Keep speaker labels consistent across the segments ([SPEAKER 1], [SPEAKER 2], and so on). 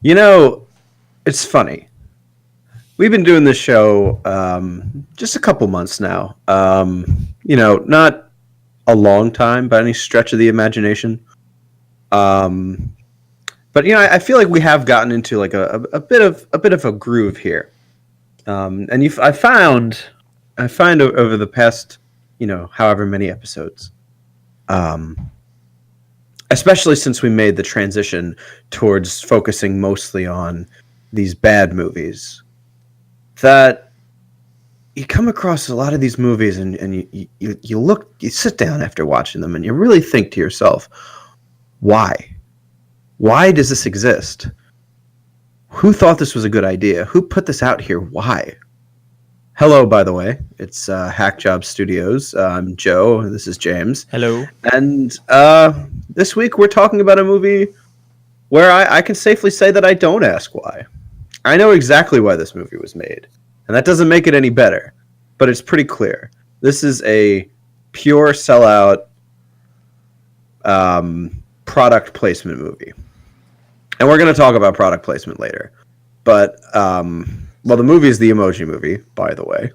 [SPEAKER 1] You know, it's funny. We've been doing this show just a couple months now. Not a long time by any stretch of the imagination. Um, but I feel like we have gotten into like a bit of a groove here. And I find over the past however many episodes, um, especially since we made the transition towards focusing mostly on these bad movies, that you come across a lot of these movies and you sit down after watching them and you really think to yourself, why? Why does this exist? Who thought this was a good idea? Who put this out here? Why? Hello, by the way. It's Hack Job Studios. I'm Joe. This is James.
[SPEAKER 2] Hello.
[SPEAKER 1] And this week we're talking about a movie where I can safely say that I don't ask why. I know exactly why this movie was made, and that doesn't make it any better, but it's pretty clear. This is a pure sellout product placement movie. And we're going to talk about product placement later. But, the movie is the Emoji Movie, by the way.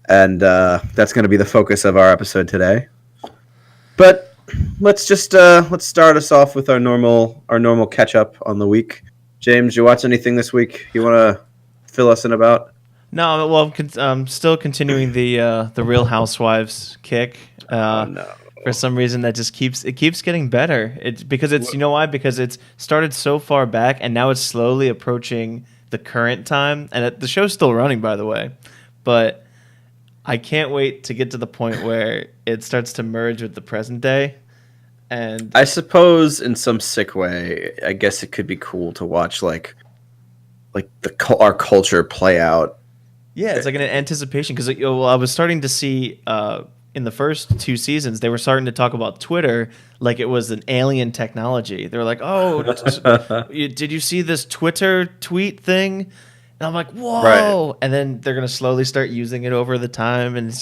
[SPEAKER 1] And that's going to be the focus of our episode today. But let's start us off with our normal catch up on the week. James, you watch anything this week you want to fill us in about?
[SPEAKER 2] No, well, I'm still continuing the Real Housewives kick.
[SPEAKER 1] Oh no.
[SPEAKER 2] For some reason, that just keeps getting better. It's because it's you know why? Because it's started so far back, and now it's slowly approaching the current time. And the show's still running, by the way, but I can't wait to get to the point where it starts to merge with the present day. And
[SPEAKER 1] I suppose in some sick way, I guess it could be cool to watch like our culture play out.
[SPEAKER 2] yeah, it's like an anticipation because I was starting to see in the first two seasons they were starting to talk about Twitter like it was an alien technology. They were like, "Oh, did you see this Twitter tweet thing?" And I'm like, "Whoa!"
[SPEAKER 1] Right.
[SPEAKER 2] And then they're gonna slowly start using it over the time, and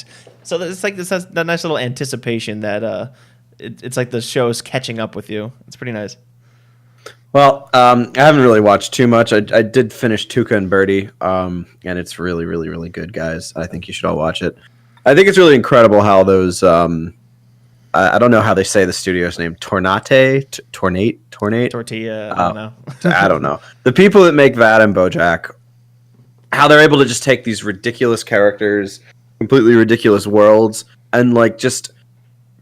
[SPEAKER 2] so it's like this has that nice little anticipation that it's like the show's catching up with you. It's pretty nice.
[SPEAKER 1] Well, I haven't really watched too much. I did finish Tuca and Birdie, and it's really, really, really good, guys. I think you should all watch it. I think it's really incredible how those. I don't know how they say the studio's name. Tornate.
[SPEAKER 2] Tortilla, I don't know.
[SPEAKER 1] I don't know. The people that make that and BoJack, how they're able to just take these ridiculous characters, completely ridiculous worlds, and like just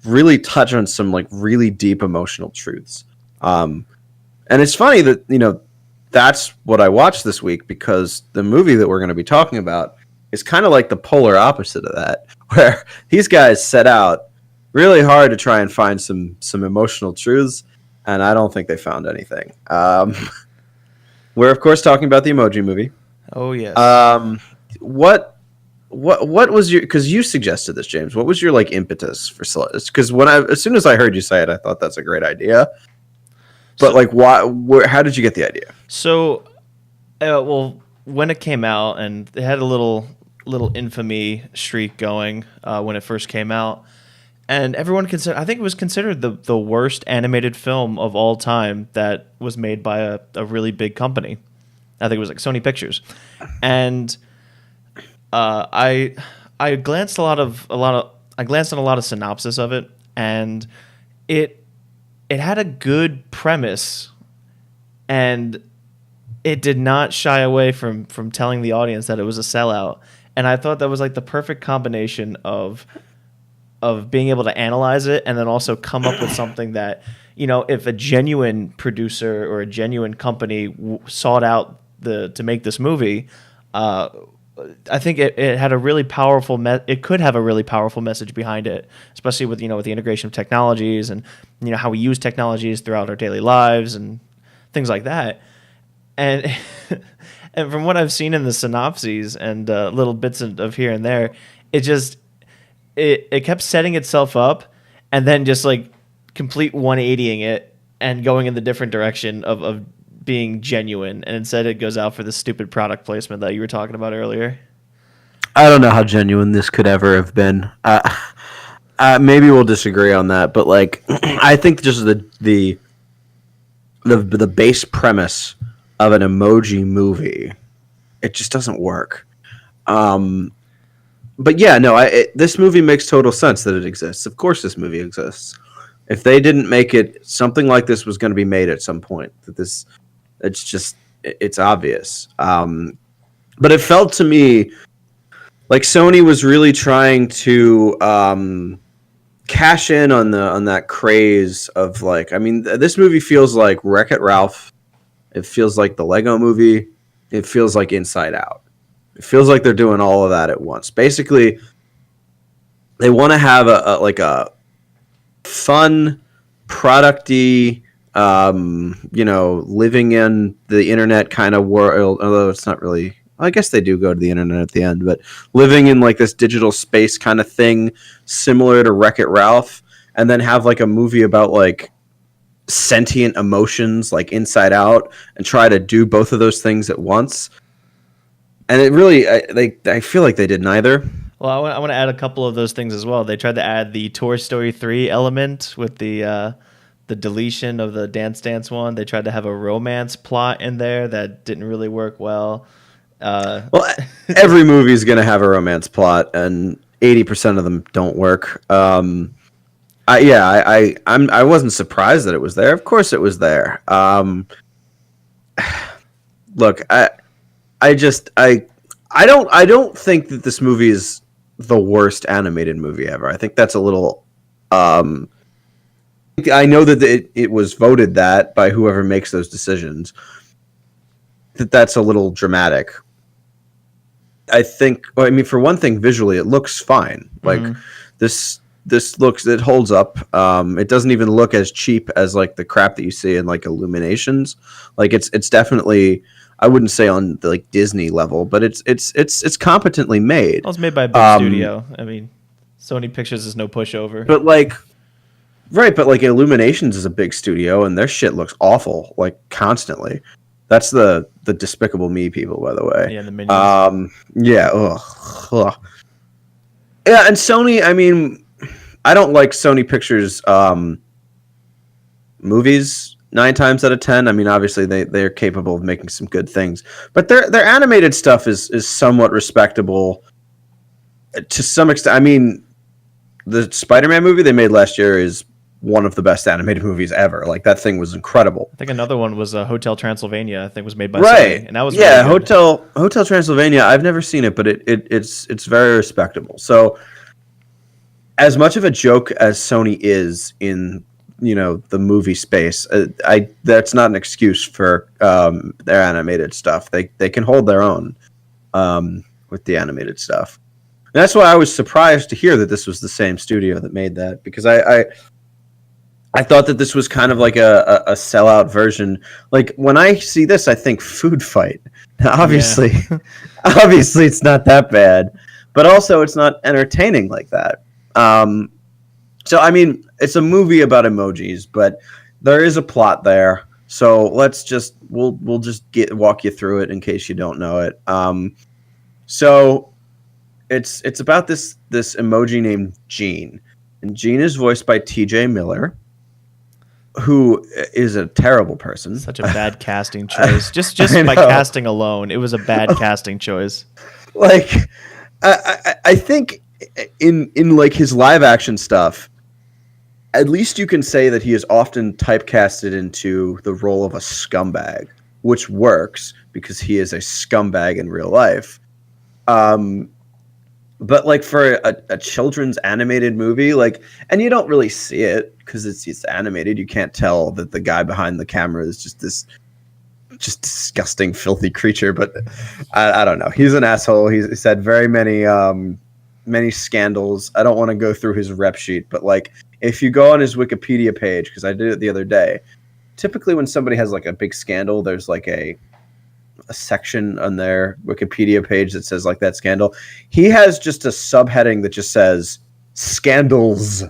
[SPEAKER 1] really touch on some like really deep emotional truths. And it's funny that, that's what I watched this week because the movie that we're going to be talking about is kind of like the polar opposite of that, where these guys set out really hard to try and find some emotional truths, and I don't think they found anything. We're, of course, talking about the Emoji Movie.
[SPEAKER 2] Oh yes.
[SPEAKER 1] What was your, because you suggested this, James, what was your like impetus for because as soon as I heard you say it, I thought that's a great idea. But like, how did you get the idea?
[SPEAKER 2] So, well, when it came out, and it had a little infamy streak going when it first came out, and everyone I think it was considered the worst animated film of all time that was made by a really big company. I think it was like Sony Pictures, and I glanced I glanced at a lot of synopsis of it, and it had a good premise, and it did not shy away from telling the audience that it was a sellout. And I thought that was like the perfect combination of being able to analyze it and then also come up with something that, if a genuine producer or a genuine company sought out to make this movie, I think it had a really powerful it could have a really powerful message behind it, especially with with the integration of technologies and how we use technologies throughout our daily lives and things like that. And and from what I've seen in the synopses and little bits of here and there, it kept setting itself up and then just like complete 180ing it and going in the different direction of being genuine, and instead it goes out for the stupid product placement that you were talking about earlier.
[SPEAKER 1] I don't know how genuine this could ever have been. Maybe we'll disagree on that, but like, I think just the base premise of an emoji movie, it just doesn't work. Um, but yeah, no, this movie makes total sense that it exists. Of course, this movie exists. If they didn't make it, something like this was going to be made at some point. That this, it's just, it's obvious. But it felt to me like Sony was really trying to cash in on that craze of like. I mean, this movie feels like Wreck It Ralph. It feels like the Lego Movie. It feels like Inside Out. It feels like they're doing all of that at once. Basically, they want to have a like a fun, producty, living in the internet kind of world. Although it's not really. I guess they do go to the internet at the end, but living in like this digital space kind of thing, similar to Wreck It Ralph, and then have like a movie about like sentient emotions, like Inside Out, and try to do both of those things at once. And it really, I feel like they did neither.
[SPEAKER 2] Well, I want to add a couple of those things as well. They tried to add the Toy Story 3 element with the deletion of the Dance Dance one. They tried to have a romance plot in there that didn't really work well.
[SPEAKER 1] Well, every movie is going to have a romance plot, and 80% of them don't work. I wasn't surprised that it was there. Of course, it was there. Look, I don't think that this movie is the worst animated movie ever. I think that's a little. I know that it was voted that by whoever makes those decisions. That's a little dramatic. I think. Well, I mean, for one thing, visually, it looks fine. Like this looks, it holds up. It doesn't even look as cheap as like the crap that you see in like Illuminations. Like it's definitely. I wouldn't say on the like Disney level, but it's competently made.
[SPEAKER 2] Well, it's made by a big studio. I mean, Sony Pictures is no pushover.
[SPEAKER 1] But like, right? But like Illuminations is a big studio, and their shit looks awful, like constantly. That's the Despicable Me people, by the way.
[SPEAKER 2] Yeah, the Minions.
[SPEAKER 1] Yeah. Ugh. Yeah, and Sony. I mean, I don't like Sony Pictures movies 9 times out of 10. I mean, obviously they're capable of making some good things, but their animated stuff is somewhat respectable to some extent. I mean, the Spider-Man movie they made last year is one of the best animated movies ever. Like that thing was incredible.
[SPEAKER 2] I think another one was Hotel Transylvania. I think was made by
[SPEAKER 1] Right,
[SPEAKER 2] Sony, and that was
[SPEAKER 1] yeah.
[SPEAKER 2] really good.
[SPEAKER 1] Hotel Transylvania. I've never seen it, but it's very respectable. So, as much of a joke as Sony is in the movie space, that's not an excuse for their animated stuff. They can hold their own with the animated stuff. And that's why I was surprised to hear that this was the same studio that made that, because I thought that this was kind of like a sellout version. Like when I see this, I think Food Fight. Now, obviously, obviously it's not that bad, but also it's not entertaining like that. So I mean, it's a movie about emojis, but there is a plot there. So we'll just walk you through it in case you don't know it. So it's about this emoji named Gene, and Gene is voiced by T.J. Miller, who is a terrible person.
[SPEAKER 2] Such a bad casting choice. Just by casting alone, it was a bad casting choice.
[SPEAKER 1] Like, I think in like his live action stuff, at least you can say that he is often typecasted into the role of a scumbag, which works because he is a scumbag in real life. But like for a children's animated movie, like, and you don't really see it because it's animated. You can't tell that the guy behind the camera is just this just disgusting, filthy creature. But I don't know. He's an asshole. He's had very many scandals. I don't want to go through his rep sheet, but like if you go on his Wikipedia page, because I did it the other day, typically when somebody has like a big scandal, there's like a section on their Wikipedia page that says like that scandal. He has just a subheading that just says scandals,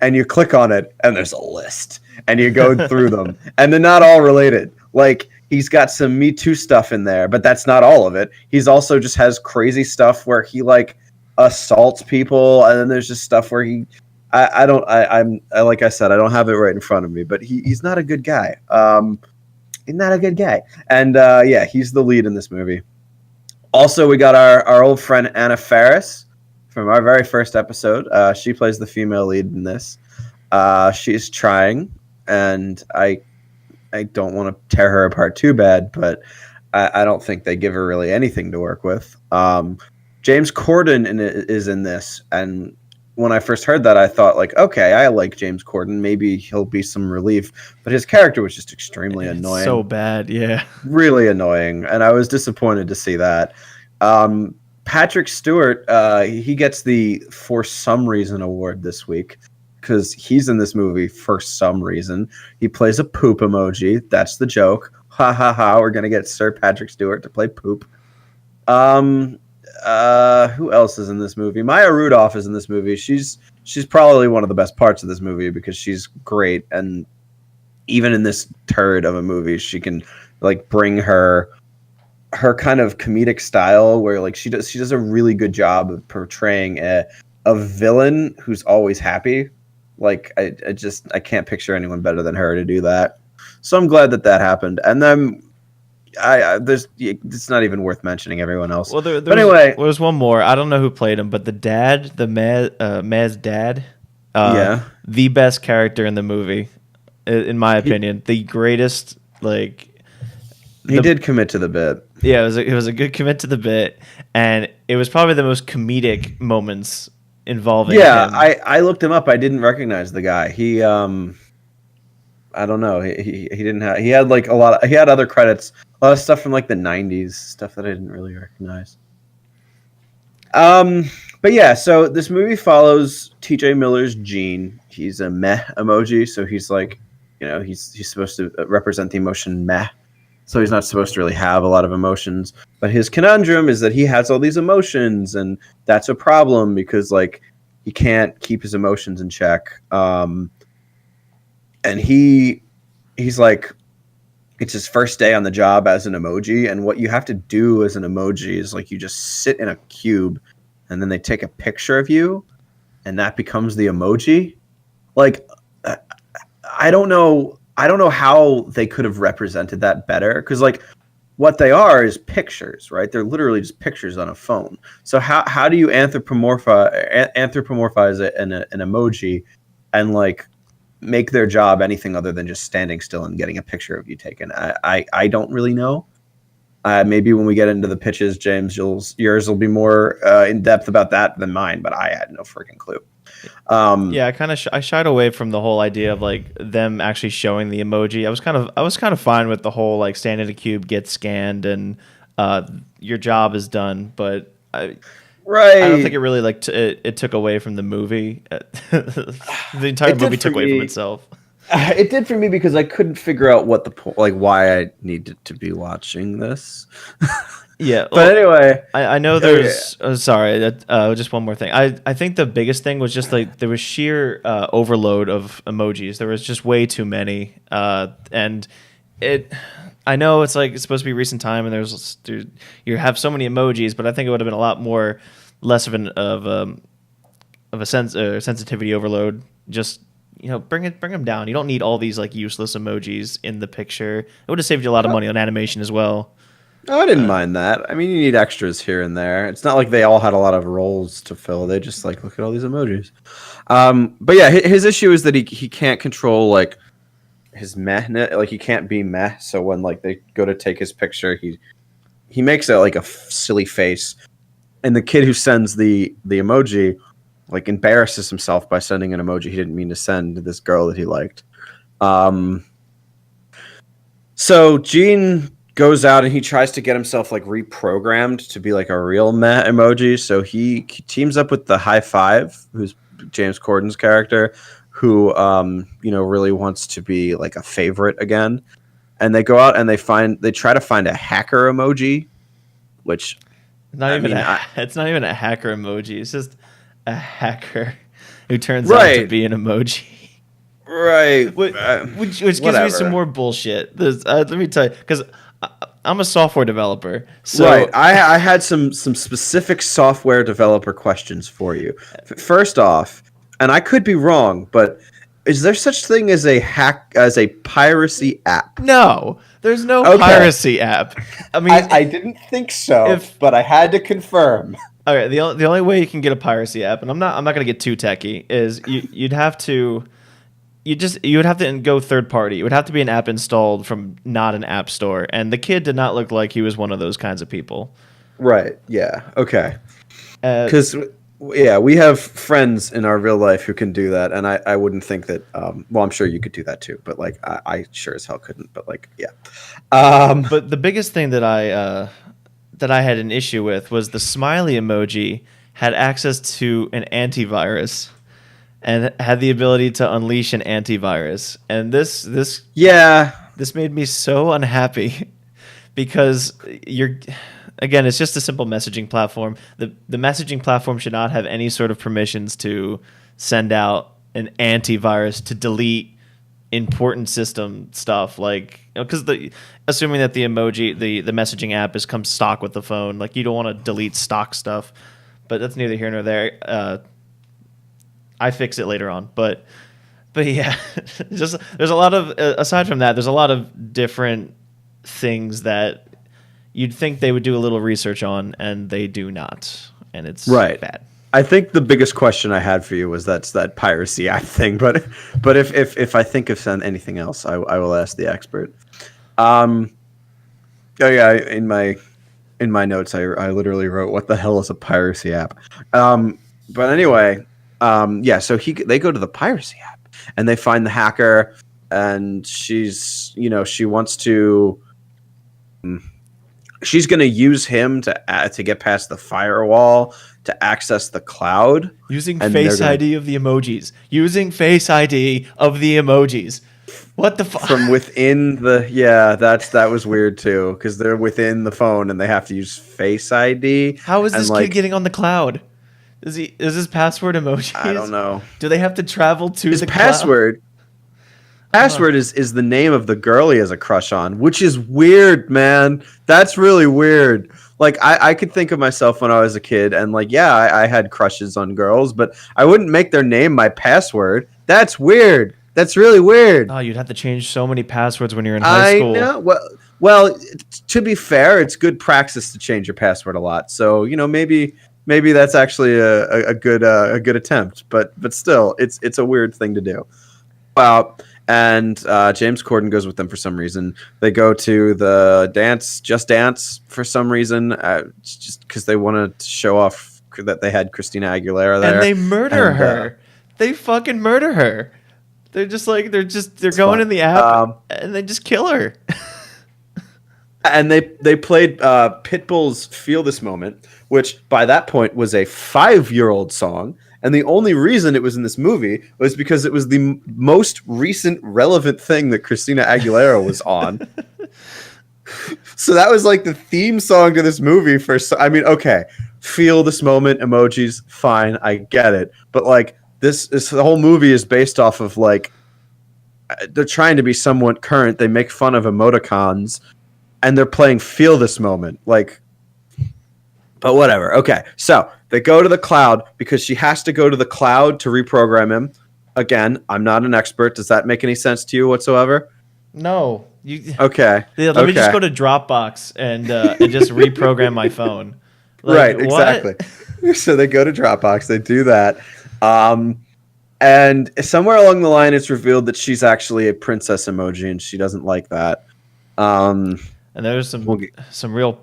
[SPEAKER 1] and you click on it and there's a list and you go through them and they're not all related. Like he's got some Me Too stuff in there, but that's not all of it. He's also just has crazy stuff where he like assaults people, and then there's just stuff where I'm like I said, I don't have it right in front of me, but he's not a good guy. Isn't that a good guy? And yeah, he's the lead in this movie. Also, we got our old friend Anna Faris from our very first episode. She plays the female lead in this. She's trying, and I don't want to tear her apart too bad, but I don't think they give her really anything to work with. James Corden is in this, and when I first heard that, I thought like, okay, I like James Corden. Maybe he'll be some relief, but his character was just extremely
[SPEAKER 2] It's so
[SPEAKER 1] annoying,
[SPEAKER 2] bad. Yeah.
[SPEAKER 1] really annoying, and I was disappointed to see that. Patrick Stewart, he gets the For Some Reason award this week because he's in this movie for some reason. He plays a poop emoji. That's the joke. Ha ha ha. We're going to get Sir Patrick Stewart to play poop. Um, who else is in this movie? Maya Rudolph is in this movie. She's probably one of the best parts of this movie because she's great, and even in this turd of a movie, she can like bring her kind of comedic style where like she does a really good job of portraying a villain who's always happy. Like I can't picture anyone better than her to do that. So I'm glad that happened. And then I there's it's not even worth mentioning everyone else.
[SPEAKER 2] Well,
[SPEAKER 1] But anyway,
[SPEAKER 2] there was one more. I don't know who played him, but the dad, Maz dad,
[SPEAKER 1] yeah,
[SPEAKER 2] the best character in the movie, in my
[SPEAKER 1] he,
[SPEAKER 2] opinion, the greatest. Like,
[SPEAKER 1] he did commit to the bit.
[SPEAKER 2] yeah, it was a good commit to the bit, and it was probably the most comedic moments involving
[SPEAKER 1] Yeah,
[SPEAKER 2] him.
[SPEAKER 1] I looked him up. I didn't recognize the guy. He I don't know. He didn't have. He had like a lot. He had other credits. A lot of stuff from like the '90s, stuff that I didn't really recognize. Um, but yeah, so this movie follows T.J. Miller's Gene. He's a meh emoji, so he's like, he's supposed to represent the emotion meh. So he's not supposed to really have a lot of emotions. But his conundrum is that he has all these emotions, and that's a problem because like he can't keep his emotions in check. And he's like, it's his first day on the job as an emoji, and what you have to do as an emoji is like you just sit in a cube and then they take a picture of you and that becomes the emoji. Like I don't know how they could have represented that better, because like what they are is pictures, right? They're literally just pictures on a phone. So how do you anthropomorphize it in an emoji and like make their job anything other than just standing still and getting a picture of you taken? I don't really know. Maybe when we get into the pitches, James, yours will be more in depth about that than mine, but I had no freaking clue.
[SPEAKER 2] Yeah, I shied away from the whole idea of like them actually showing the emoji. I was kind of fine with the whole like stand in a cube, get scanned, and your job is done. But I don't think
[SPEAKER 1] Right.
[SPEAKER 2] it really like it took away from the movie. The entire
[SPEAKER 1] It did
[SPEAKER 2] movie
[SPEAKER 1] for
[SPEAKER 2] took away from
[SPEAKER 1] me.
[SPEAKER 2] itself.
[SPEAKER 1] It did for me because I couldn't figure out what the point, like why I needed to be watching this.
[SPEAKER 2] Yeah.
[SPEAKER 1] But
[SPEAKER 2] Well,
[SPEAKER 1] anyway,
[SPEAKER 2] I know
[SPEAKER 1] yeah.
[SPEAKER 2] there's sorry that just one more thing. I think the biggest thing was just like there was sheer overload of emojis. There was just way too many, and it. I know it's like it's supposed to be recent time, and you have so many emojis, but I think it would have been a lot more less of a sensitivity overload. Just bring them down. You don't need all these like useless emojis in the picture. It would have saved you a lot of money on animation as well.
[SPEAKER 1] Oh, I didn't mind that. I mean, you need extras here and there. It's not like they all had a lot of roles to fill. They just like look at all these emojis. But yeah, his issue is that he can't control like his meh. Like he can't be meh. So when like they go to take his picture, he makes it like a silly face, and the kid who sends the emoji like embarrasses himself by sending an emoji he didn't mean to send to this girl that he liked. Um, so Gene goes out and he tries to get himself like reprogrammed to be like a real meh emoji. So he teams up with the High Five, who's James Corden's character, who really wants to be like a favorite again. And they go out and they try to find a hacker emoji, which
[SPEAKER 2] Not
[SPEAKER 1] I
[SPEAKER 2] even
[SPEAKER 1] mean,
[SPEAKER 2] it's not even a hacker emoji. It's just a hacker who turns out to
[SPEAKER 1] right,
[SPEAKER 2] be an emoji.
[SPEAKER 1] right,
[SPEAKER 2] Which gives me some
[SPEAKER 1] whatever.
[SPEAKER 2] more bullshit. Let me tell you, because I'm a software developer,
[SPEAKER 1] Right.
[SPEAKER 2] so
[SPEAKER 1] I had some specific software developer questions for you. First off, and I could be wrong, but Is there such thing as a piracy app?
[SPEAKER 2] No, there's no
[SPEAKER 1] Okay.
[SPEAKER 2] piracy app. I
[SPEAKER 1] I,
[SPEAKER 2] mean,
[SPEAKER 1] I didn't think so,
[SPEAKER 2] if
[SPEAKER 1] but I had to confirm.
[SPEAKER 2] okay, the only way you can get a piracy app, and I'm not gonna get too techy, is you'd have to you would have to go third party. It would have to be an app installed from not an app store, and the kid did not look like he was one of those kinds of people.
[SPEAKER 1] Right. Yeah. Okay.
[SPEAKER 2] Uh,
[SPEAKER 1] Because yeah, we have friends in our real life who can do that, and I wouldn't think that. Well, I'm sure you could do that too, but like I sure as hell couldn't. But like, yeah. Um,
[SPEAKER 2] but the biggest thing that I had an issue with was the smiley emoji had access to an antivirus and had the ability to unleash an antivirus, and
[SPEAKER 1] yeah.
[SPEAKER 2] this made me so unhappy because you're again, it's just a simple messaging platform. The messaging platform should not have any sort of permissions to send out an antivirus to delete important system stuff, like, because the assuming that the emoji the messaging app is comes stock with the phone, like you don't want to delete stock stuff, but that's neither here nor there. I fix it later on, but yeah, just there's a lot of aside from that, there's a lot of different things that you'd think they would do a little research on, and they do not, and it's
[SPEAKER 1] Right.
[SPEAKER 2] bad.
[SPEAKER 1] I think the biggest question I had for you was that's that piracy app thing, but if I think of anything else, I will ask the expert. Um. Oh yeah. In my notes, I literally wrote, "What the hell is a piracy app?" But anyway, yeah. So they go to the piracy app and they find the hacker, and she wants to. She's going to use him to get past the firewall to access the cloud,
[SPEAKER 2] Using
[SPEAKER 1] and they're
[SPEAKER 2] Face
[SPEAKER 1] going to
[SPEAKER 2] ID of the emojis. Using Face ID of the emojis. What the fuck?
[SPEAKER 1] from within the yeah. That was weird too because they're within the phone and they have to use Face ID
[SPEAKER 2] How is
[SPEAKER 1] and
[SPEAKER 2] this kid
[SPEAKER 1] like
[SPEAKER 2] getting on the cloud? Is his password
[SPEAKER 1] I don't
[SPEAKER 2] emojis?
[SPEAKER 1] know.
[SPEAKER 2] Do they have to travel to
[SPEAKER 1] His
[SPEAKER 2] the cloud?
[SPEAKER 1] password is the name of the girl he has a crush on, which is weird, man. That's really weird. Like I could think of myself when I was a kid, and like yeah, I had crushes on girls, but I wouldn't make their name my password. That's weird. That's really weird.
[SPEAKER 2] Oh, you'd have to change so many passwords when you're in high
[SPEAKER 1] I
[SPEAKER 2] school.
[SPEAKER 1] know. Well, to be fair, it's good practice to change your password a lot. So maybe that's actually a good attempt. But still, it's a weird thing to do. Wow. And James Corden goes with them for some reason. They go to the Just Dance for some reason, just because they wanted to show off that they had Christina Aguilera
[SPEAKER 2] And
[SPEAKER 1] there.
[SPEAKER 2] they murder
[SPEAKER 1] And
[SPEAKER 2] her. They fucking murder her. They're just like they're
[SPEAKER 1] it's
[SPEAKER 2] going
[SPEAKER 1] fun.
[SPEAKER 2] in the app and they just kill her.
[SPEAKER 1] And they played Pitbull's "Feel This Moment," which by that point was a 5-year-old song. And the only reason it was in this movie was because it was the most recent relevant thing that Christina Aguilera was on. So that was like the theme song to this movie I mean, okay, feel this moment, emojis, fine, I get it. But like this the whole movie is based off of like they're trying to be somewhat current. They make fun of emoticons and they're playing feel this moment. Like but whatever. Okay. So they go to the cloud because she has to go to the cloud to reprogram him. Again, I'm not an expert. Does that make any sense to you whatsoever?
[SPEAKER 2] No, you.
[SPEAKER 1] Okay.
[SPEAKER 2] Yeah, let me just
[SPEAKER 1] Okay.
[SPEAKER 2] go to Dropbox and just reprogram my phone. Like
[SPEAKER 1] Right,
[SPEAKER 2] what?
[SPEAKER 1] exactly. So they go to Dropbox, they do that. Um, and somewhere along the line, it's revealed that she's actually a princess emoji, and she doesn't like that. Um,
[SPEAKER 2] And there was
[SPEAKER 1] we'll get,
[SPEAKER 2] some real.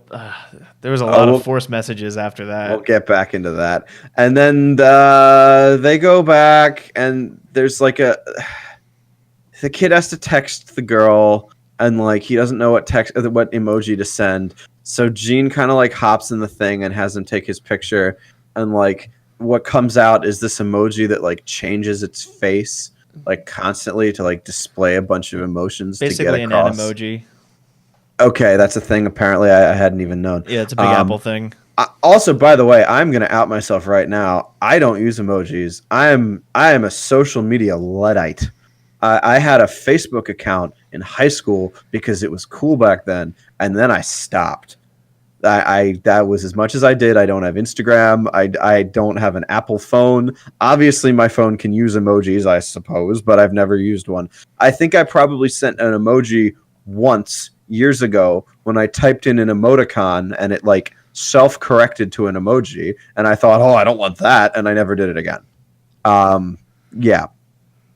[SPEAKER 2] There was a
[SPEAKER 1] oh,
[SPEAKER 2] lot of
[SPEAKER 1] we'll,
[SPEAKER 2] forced messages after
[SPEAKER 1] we'll
[SPEAKER 2] that.
[SPEAKER 1] get back into that. And then they go back, and there's like the kid has to text the girl, and like he doesn't know what emoji to send. So Gene kind of like hops in the thing and has him take his picture, and like what comes out is this emoji that like changes its face like constantly to like display a bunch of emotions to get
[SPEAKER 2] Basically an
[SPEAKER 1] across.
[SPEAKER 2] emoji.
[SPEAKER 1] Okay, that's a thing apparently I hadn't even known.
[SPEAKER 2] Yeah, it's a Big Apple thing.
[SPEAKER 1] Also, by the way, I'm gonna out myself right now. I don't use emojis. I am a social media luddite. I had a Facebook account in high school because it was cool back then, and then I stopped. I that was as much as I did. I don't have Instagram. I don't have an Apple phone. Obviously, my phone can use emojis, I suppose, but I've never used one. I think I probably sent an emoji once years ago when I typed in an emoticon and it like self-corrected to an emoji, and I thought, oh, I don't want that, and I never did it again. Um, yeah.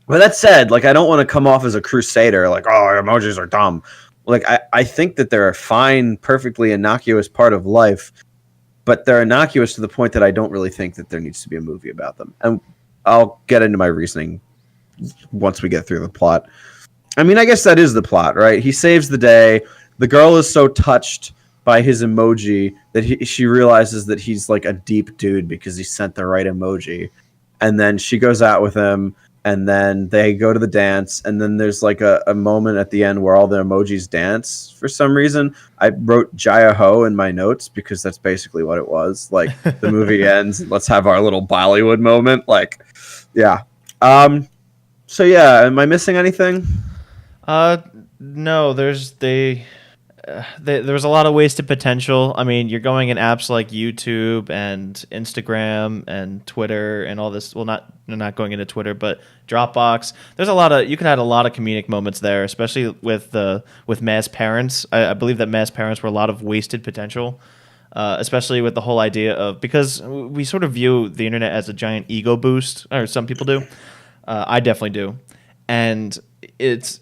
[SPEAKER 1] But that said, like I don't want to come off as a crusader, like, oh, emojis are dumb. Like I think that they're a fine, perfectly innocuous part of life, but they're innocuous to the point that I don't really think that there needs to be a movie about them. And I'll get into my reasoning once we get through the plot. I mean, I guess that is the plot, right? He saves the day. The girl is so touched by his emoji that she realizes that he's like a deep dude because he sent the right emoji. And then she goes out with him, and then they go to the dance, and then there's like a moment at the end where all the emojis dance for some reason. I wrote Jaya Ho in my notes because that's basically what it was. Like the movie ends, and let's have our little Bollywood moment. Like, yeah. So yeah, am I missing anything?
[SPEAKER 2] Uh, no, there's a lot of wasted potential. I mean, you're going in apps like YouTube and Instagram and Twitter and all this. Well, not you're not going into Twitter, but Dropbox. There's a lot of you can add a lot of comedic moments there, especially with mass parents. I believe that mass parents were a lot of wasted potential. Especially with the whole idea of because we sort of view the internet as a giant ego boost, or some people do. I definitely do, and it's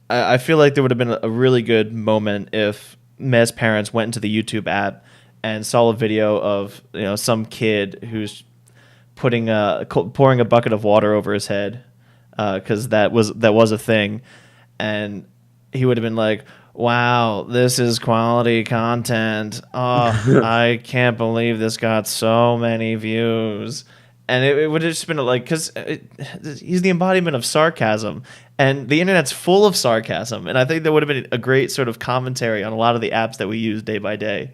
[SPEAKER 2] I feel like there would have been a really good moment if Mez parents went into the YouTube app and saw a video of some kid who's pouring a bucket of water over his head because that was a thing, and he would have been like, "Wow, this is quality content. Oh, I can't believe this got so many views." And it would have just been like, because he's the embodiment of sarcasm, and the internet's full of sarcasm. And I think that would have been a great sort of commentary on a lot of the apps that we use day by day.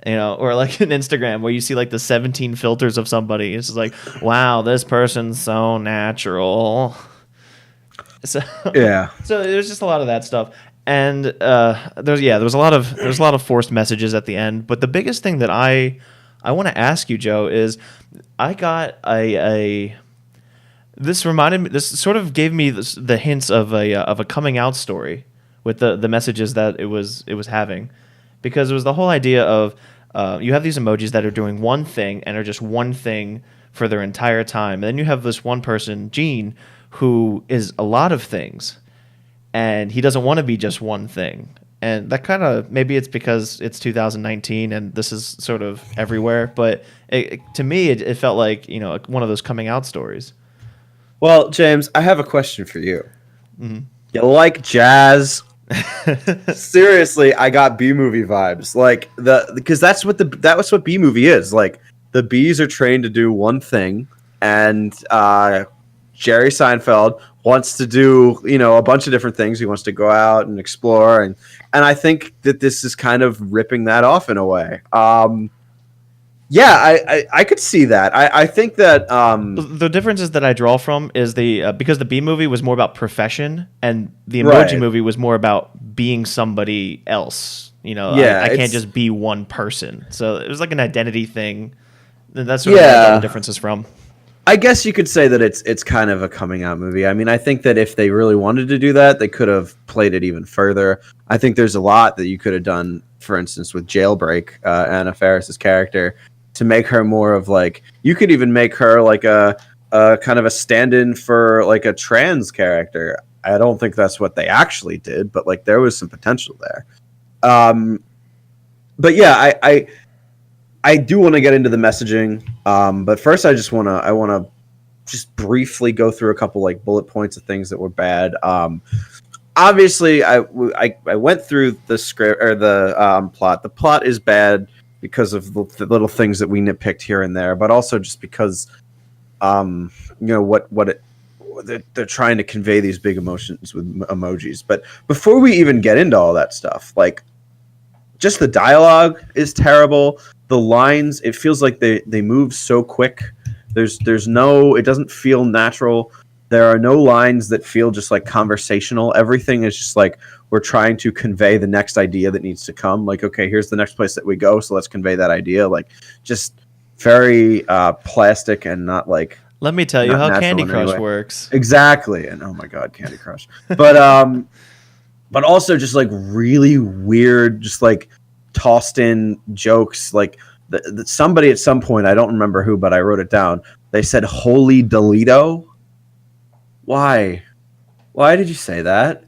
[SPEAKER 2] Or like an Instagram where you see like the 17 filters of somebody. It's just like, wow, this person's so natural. So
[SPEAKER 1] Yeah.
[SPEAKER 2] so there's just a lot of that stuff. And there was a lot of forced messages at the end. But the biggest thing that I want to ask you, Joe, is I got a this sort of gave me the hints of a coming out story with the messages that it was having, because it was the whole idea of you have these emojis that are doing one thing and are just one thing for their entire time, and then you have this one person, Gene, who is a lot of things, and he doesn't want to be just one thing. And that kind of, maybe it's because it's 2019 and this is sort of everywhere, but to me it felt like one of those coming out stories.
[SPEAKER 1] Well, James, I have a question for you. You like jazz? Seriously, I got B movie vibes. Like because that was what B movie is. Like the bees are trained to do one thing, and Jerry Seinfeld wants to do a bunch of different things. He wants to go out and explore, and I think that this is kind of ripping that off in a way. Yeah, I could see that. I think that
[SPEAKER 2] The differences that I draw from is because the B movie was more about profession and the Emoji
[SPEAKER 1] right.
[SPEAKER 2] movie was more about being somebody else.
[SPEAKER 1] Yeah,
[SPEAKER 2] I can't
[SPEAKER 1] it's
[SPEAKER 2] just be one person. So it was like an identity thing. And that's sort of where I got the
[SPEAKER 1] yeah.
[SPEAKER 2] differences from.
[SPEAKER 1] I guess you could say that it's kind of a coming out movie. I mean, I think that if they really wanted to do that, they could have played it even further. I think there's a lot that you could have done, for instance, with Jailbreak, Anna Faris's character, to make her more of like, you could even make her like a kind of a stand-in for like a trans character. I don't think that's what they actually did, but like there was some potential there. But yeah, I do want to get into the messaging, but first I want to just briefly go through a couple like bullet points of things that were bad. Obviously, I went through the script or the plot. The plot is bad because of the little things that we nitpicked here and there, but also just because they're trying to convey these big emotions with emojis. But before we even get into all that stuff, like just the dialogue is terrible. The lines, it feels like they move so quick. There's no, it doesn't feel natural. There are no lines that feel just like conversational. Everything is just like we're trying to convey the next idea that needs to come. Like, okay, here's the next place that we go, so let's convey that idea. Like, just very plastic and not like
[SPEAKER 2] Let me tell you
[SPEAKER 1] not
[SPEAKER 2] how
[SPEAKER 1] natural
[SPEAKER 2] Candy
[SPEAKER 1] in any
[SPEAKER 2] Crush
[SPEAKER 1] way.
[SPEAKER 2] works.
[SPEAKER 1] Exactly. And oh my god, Candy Crush. But also just like really weird, just like tossed in jokes. Like somebody at some point, I don't remember who, but I wrote it down. They said "Holy Delito." Why? Why did you say that?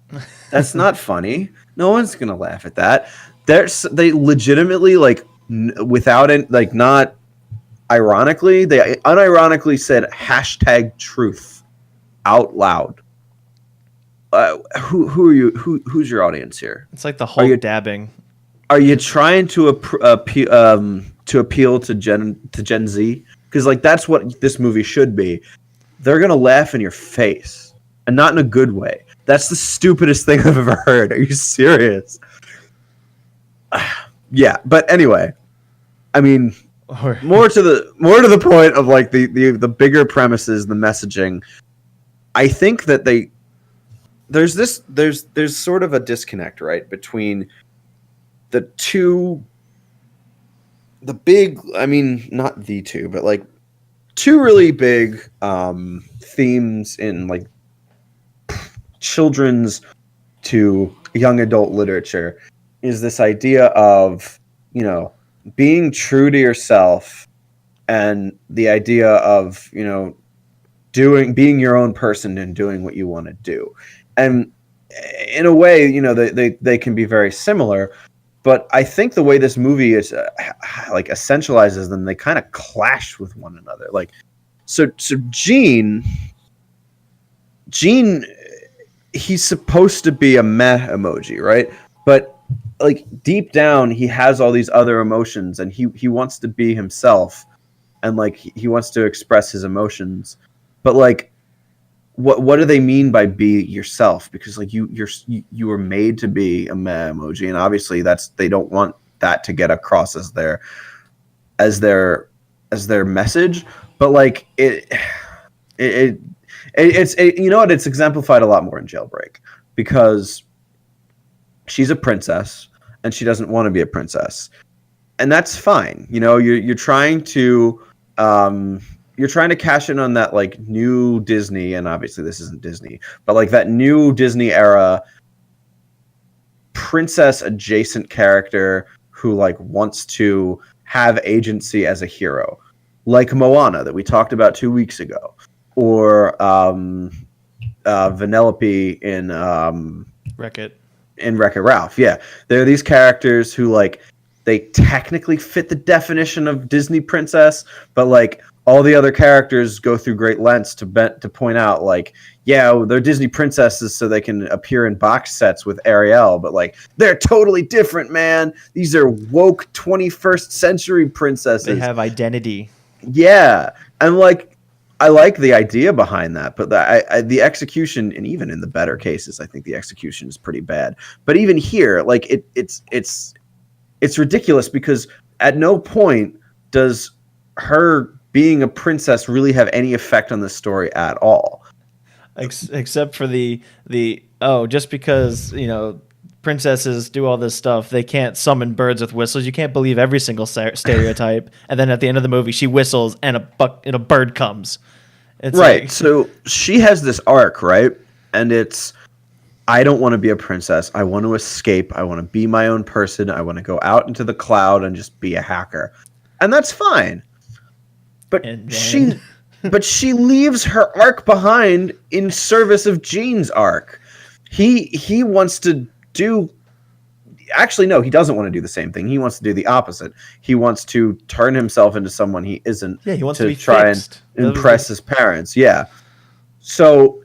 [SPEAKER 1] That's not funny. No one's gonna laugh at that. They legitimately like without it, like not ironically, they unironically said hashtag truth out loud. Who are you? Who's your audience here?
[SPEAKER 2] It's like the
[SPEAKER 1] Are
[SPEAKER 2] Hulk
[SPEAKER 1] you
[SPEAKER 2] dabbing.
[SPEAKER 1] are you trying to appeal to Gen Z? Because like that's what this movie should be. They're gonna laugh in your face, and not in a good way. That's the stupidest thing I've ever heard. Are you serious? Yeah, but anyway, I mean,
[SPEAKER 2] Or
[SPEAKER 1] more to the point of like the bigger premises, the messaging. I think that there's sort of a disconnect, right, between the two, the big, I mean, not the two, but like two really big themes in like children's to young adult literature is this idea of, being true to yourself, and the idea of, being your own person and doing what you want to do. And in a way, they can be very similar, but I think the way this movie is like essentializes them, they kind of clash with one another. Like, so Gene, he's supposed to be a meh emoji, right? But like deep down, he has all these other emotions, and he wants to be himself, and like he wants to express his emotions. But like, what do they mean by be yourself? Because like you were made to be a meh emoji, and obviously they don't want that to get across as their as their message. But like it you know what, it's exemplified a lot more in Jailbreak, because she's a princess and she doesn't want to be a princess, and that's fine. You're trying to cash in on that like new Disney, and obviously this isn't Disney, but like that new Disney era princess adjacent character who like wants to have agency as a hero, like Moana that we talked about 2 weeks ago, or Vanellope
[SPEAKER 2] Wreck It.
[SPEAKER 1] in Wreck-It Ralph. Yeah, there are these characters who like they technically fit the definition of Disney princess, but like all the other characters go through great lengths to point out like, yeah, they're Disney princesses so they can appear in box sets with Ariel, but like they're totally different, man. These are woke 21st century princesses.
[SPEAKER 2] They have identity.
[SPEAKER 1] Yeah, and like I like the idea behind that, but the execution, and even in the better cases, I think the execution is pretty bad. But even here, like it's ridiculous, because at no point does her being a princess really have any effect on the story at all.
[SPEAKER 2] Except for the just because princesses do all this stuff, they can't summon birds with whistles. You can't believe every single stereotype. And then at the end of the movie, she whistles and a bird comes. It's
[SPEAKER 1] Right.
[SPEAKER 2] like,
[SPEAKER 1] So she has this arc, right? And it's, I don't want to be a princess. I want to escape. I want to be my own person. I want to go out into the cloud and just be a hacker. And that's fine. But
[SPEAKER 2] and
[SPEAKER 1] she
[SPEAKER 2] then
[SPEAKER 1] but she leaves her arc behind in service of Gene's arc. He wants to do, actually no, he doesn't want to do the same thing. He wants to do the opposite. He wants to turn himself into someone he isn't,
[SPEAKER 2] yeah, he wants to be
[SPEAKER 1] try
[SPEAKER 2] fixed.
[SPEAKER 1] and impress his parents. Yeah. So,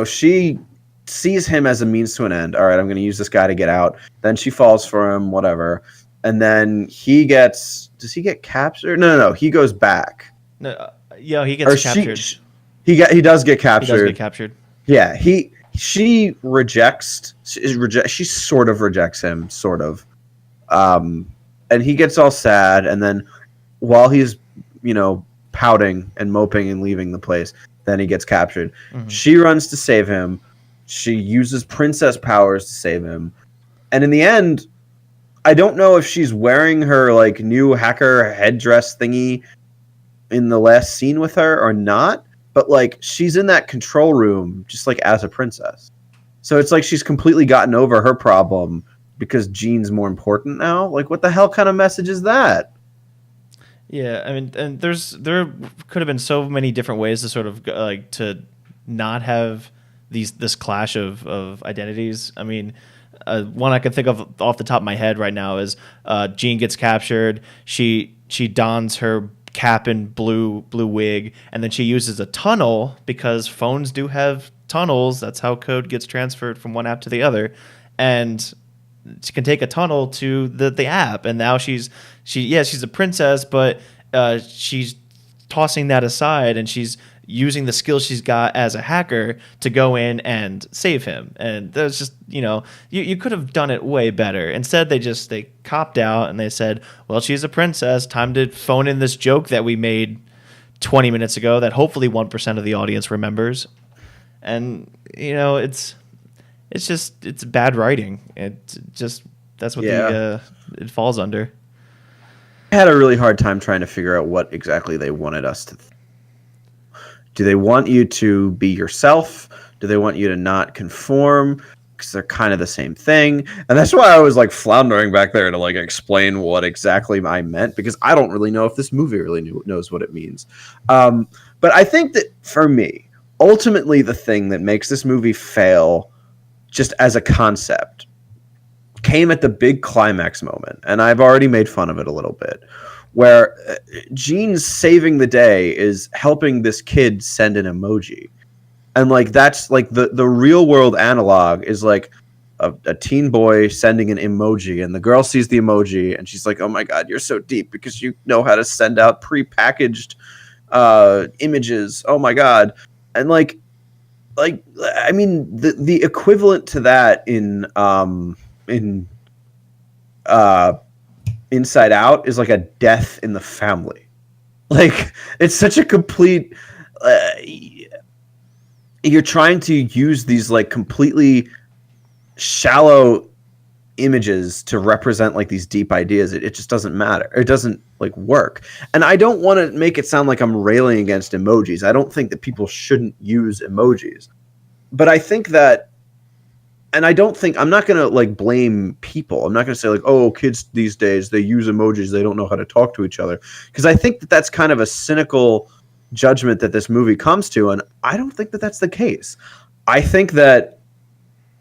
[SPEAKER 1] she sees him as a means to an end. All right, I'm going to use this guy to get out. Then she falls for him, whatever. And then does he get captured? No. He goes back.
[SPEAKER 2] No, yeah, he gets captured.
[SPEAKER 1] He does get
[SPEAKER 2] He
[SPEAKER 1] captured.
[SPEAKER 2] does get captured.
[SPEAKER 1] Yeah, she sort of rejects him, sort of. And he gets all sad, and then while he's, pouting and moping and leaving the place, then he gets captured.
[SPEAKER 2] Mhm.
[SPEAKER 1] She runs to save him. She uses princess powers to save him. And in the end, I don't know if she's wearing her like new hacker headdress thingy in the last scene with her or not, but like she's in that control room just like as a princess. So it's like she's completely gotten over her problem because Jean's more important now. Like what the hell kind of message is that?
[SPEAKER 2] Yeah, I mean, and there could have been so many different ways to sort of like to not have this clash of identities. I mean, one I can think of off the top of my head right now is Jean gets captured. She dons her cap and blue wig, and then she uses a tunnel because phones do have tunnels. That's how code gets transferred from one app to the other, and she can take a tunnel to the app, and now she's a princess, but she's tossing that aside, and she's using the skills she's got as a hacker to go in and save him. And there's just you could have done it way better. Instead, they copped out and they said, well, she's a princess, time to phone in this joke that we made 20 minutes ago that hopefully 1% of the audience remembers. And it's bad writing. It just that's what
[SPEAKER 1] Yeah.
[SPEAKER 2] the it falls under.
[SPEAKER 1] I had a really hard time trying to figure out what exactly they wanted us to do. They want you to be yourself? Do they want you to not conform? Because they're kind of the same thing. And that's why I was like floundering back there to like explain what exactly I meant, because I don't really know if this movie really knows what it means. But I think that for me, ultimately the thing that makes this movie fail just as a concept came at the big climax moment, and I've already made fun of it a little bit, where Jean's saving the day is helping this kid send an emoji. And like that's like the real world analog is like a teen boy sending an emoji, and the girl sees the emoji and she's like, oh my god, you're so deep because you know how to send out prepackaged images. Oh my god. And like I mean the equivalent to that in Inside Out is like a death in the family. Like it's such a complete you're trying to use these like completely shallow images to represent like these deep ideas. It just doesn't matter. It doesn't like work. And I don't want to make it sound like I'm railing against emojis. I don't think that people shouldn't use emojis. But I think that, and I don't think, I'm not going to like blame people. I'm not going to say like, oh, kids these days, they use emojis. They don't know how to talk to each other. Because I think that that's kind of a cynical judgment that this movie comes to. And I don't think that that's the case. I think that,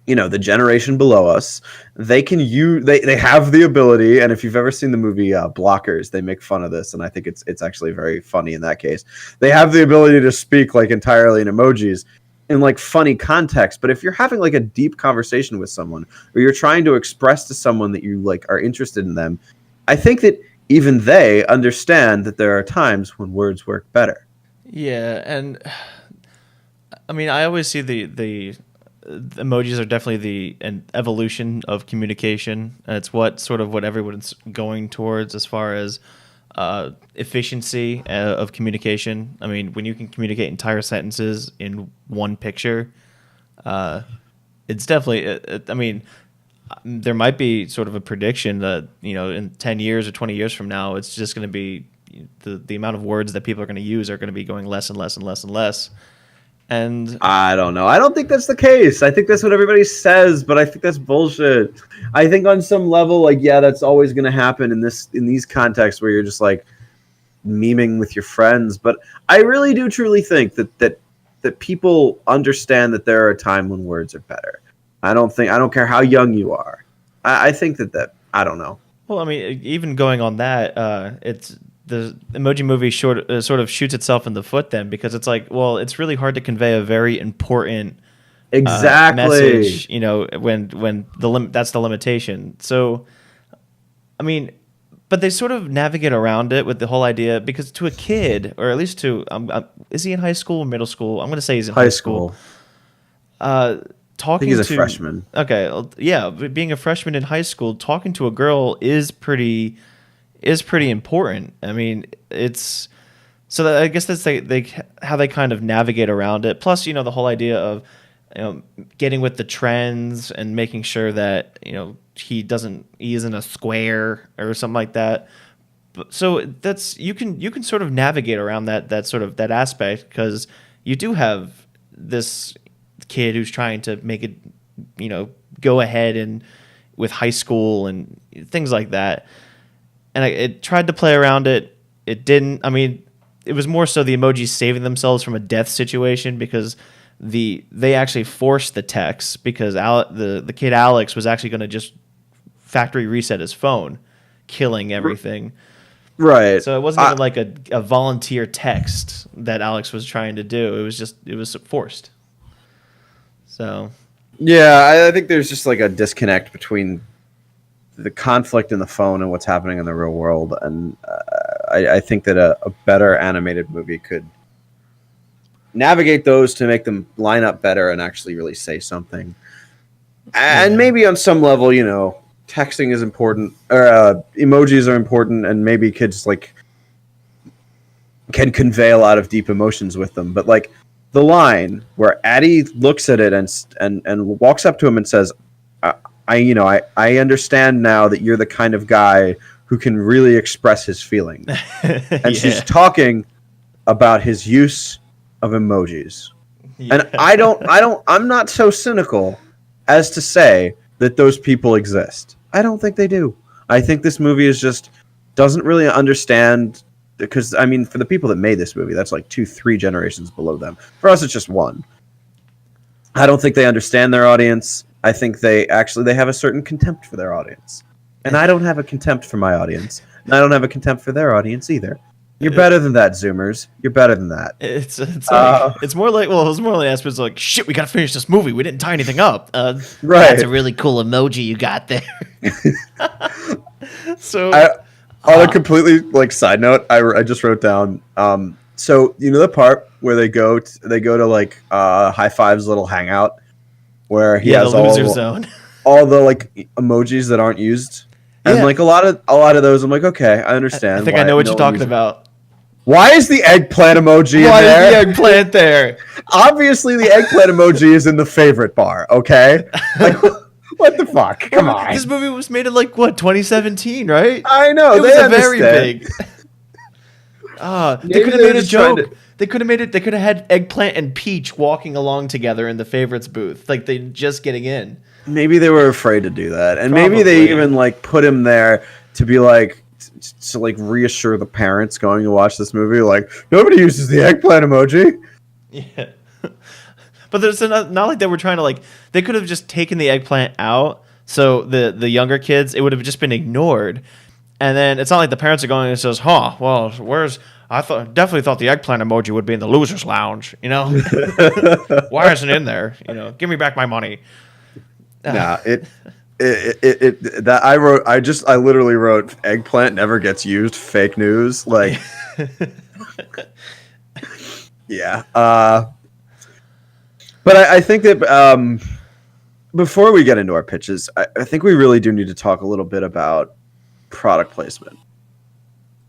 [SPEAKER 1] the generation below us, they can use, they have the ability. And if you've ever seen the movie Blockers, they make fun of this. And I think it's actually very funny in that case. They have the ability to speak like entirely in emojis in like funny context. But if you're having like a deep conversation with someone, or you're trying to express to someone that you like are interested in them, I think that even they understand that there are times when words work better.
[SPEAKER 2] Yeah, and I mean, I always see the emojis are definitely an evolution of communication, and it's what everyone's going towards as far as efficiency of communication. I mean, when you can communicate entire sentences in one picture, it's definitely. I mean, there might be sort of a prediction that in 10 years or 20 years from now, it's just going to be the amount of words that people are going to use are going to be going less and less and less and less. And
[SPEAKER 1] I don't know. I don't think that's the case. I think that's what everybody says, but I think that's bullshit. I think on some level, like, yeah, that's always going to happen in these contexts where you're just like memeing with your friends. But I really do truly think that people understand that there are a time when words are better. I don't care how young you are. I think that I don't know.
[SPEAKER 2] well, I mean, even going on that, it's the Emoji Movie sort of shoots itself in the foot then, because it's like, well, it's really hard to convey a very important
[SPEAKER 1] Exactly.
[SPEAKER 2] message, when that's the limitation. So, I mean, but they sort of navigate around it with the whole idea, because to a kid, or at least is he in high school or middle school? I'm going to say he's in high
[SPEAKER 1] High
[SPEAKER 2] school.
[SPEAKER 1] school.
[SPEAKER 2] Uh,
[SPEAKER 1] I think
[SPEAKER 2] talking
[SPEAKER 1] he's a
[SPEAKER 2] to
[SPEAKER 1] freshman.
[SPEAKER 2] Okay, yeah, but being a freshman in high school, talking to a girl is pretty important. I mean, it's So that, I guess that's they how they kind of navigate around it. Plus, the whole idea of getting with the trends and making sure that he isn't a square or something like that. So that's you can sort of navigate around that sort of that aspect because you do have this kid who's trying to make it go ahead and with high school and things like that. And it tried to play around it. It didn't. I mean, it was more so the emojis saving themselves from a death situation because they actually forced the text because the kid Alex was actually going to just factory reset his phone, killing everything.
[SPEAKER 1] Right.
[SPEAKER 2] So it wasn't even like a volunteer text that Alex was trying to do. It was forced. So
[SPEAKER 1] Yeah, I think there's just like a disconnect between the conflict in the phone and what's happening in the real world, and I think that a better animated movie could navigate those to make them line up better and actually really say something. And
[SPEAKER 2] yeah.
[SPEAKER 1] maybe on some level, texting is important, or emojis are important, and maybe kids like can convey a lot of deep emotions with them. But like the line where Addie looks at it and walks up to him and says, I understand now that you're the kind of guy who can really express his feelings. And she's
[SPEAKER 2] Yeah.
[SPEAKER 1] talking about his use of emojis. And
[SPEAKER 2] Yeah.
[SPEAKER 1] I'm not so cynical as to say that those people exist. I don't think they do. I think this movie is just doesn't really understand, because I mean, for the people that made this movie, that's like 2-3 generations below them. For us, it's just one. I don't think they understand their audience. I think they have a certain contempt for their audience. And I don't have a contempt for my audience. And I don't have a contempt for their audience either. You're better than that, Zoomers. You're better than that.
[SPEAKER 2] It's like it's more like, well, it was more like aspects like, shit, we gotta finish this movie. We didn't tie anything up.
[SPEAKER 1] Right.
[SPEAKER 2] That's a really cool emoji you got there. So
[SPEAKER 1] On a completely like side note, I just wrote down. So the part where they go to like High Five's little hangout where he
[SPEAKER 2] yeah,
[SPEAKER 1] has
[SPEAKER 2] the loser zone.
[SPEAKER 1] all the like emojis that aren't used, and
[SPEAKER 2] Yeah.
[SPEAKER 1] like a lot of those, I'm like, okay, I understand.
[SPEAKER 2] I think I
[SPEAKER 1] why
[SPEAKER 2] know what
[SPEAKER 1] no
[SPEAKER 2] you're
[SPEAKER 1] one
[SPEAKER 2] talking
[SPEAKER 1] uses-
[SPEAKER 2] about.
[SPEAKER 1] Why is the eggplant emoji
[SPEAKER 2] Why
[SPEAKER 1] in
[SPEAKER 2] is
[SPEAKER 1] there?
[SPEAKER 2] the eggplant there?
[SPEAKER 1] Obviously, the eggplant emoji is in the favorite bar. Okay, like what the fuck? Come on.
[SPEAKER 2] This movie was made in like what 2017, right?
[SPEAKER 1] I know
[SPEAKER 2] It was
[SPEAKER 1] they
[SPEAKER 2] a very
[SPEAKER 1] understand.
[SPEAKER 2] big. They
[SPEAKER 1] Maybe
[SPEAKER 2] could have
[SPEAKER 1] they're
[SPEAKER 2] made a
[SPEAKER 1] just trying
[SPEAKER 2] joke.
[SPEAKER 1] to-
[SPEAKER 2] They could have made it. They could have had Eggplant and Peach walking along together in the favorites booth, like they just getting in.
[SPEAKER 1] Maybe they were afraid to do that, and maybe they
[SPEAKER 2] Probably.
[SPEAKER 1] even like put him there to be like to like reassure the parents going to watch this movie. Like nobody uses the eggplant emoji.
[SPEAKER 2] Yeah. But there's not like they were trying to like. They could have just taken the eggplant out, so the younger kids, it would have just been ignored. And then it's not like the parents are going and says, "Huh, well, definitely thought the eggplant emoji would be in the losers lounge." Why isn't it in there? Give me back my money.
[SPEAKER 1] Nah, that I literally wrote eggplant never gets used, fake news. Like, yeah. But I think that before we get into our pitches, I think we really do need to talk a little bit about product placement.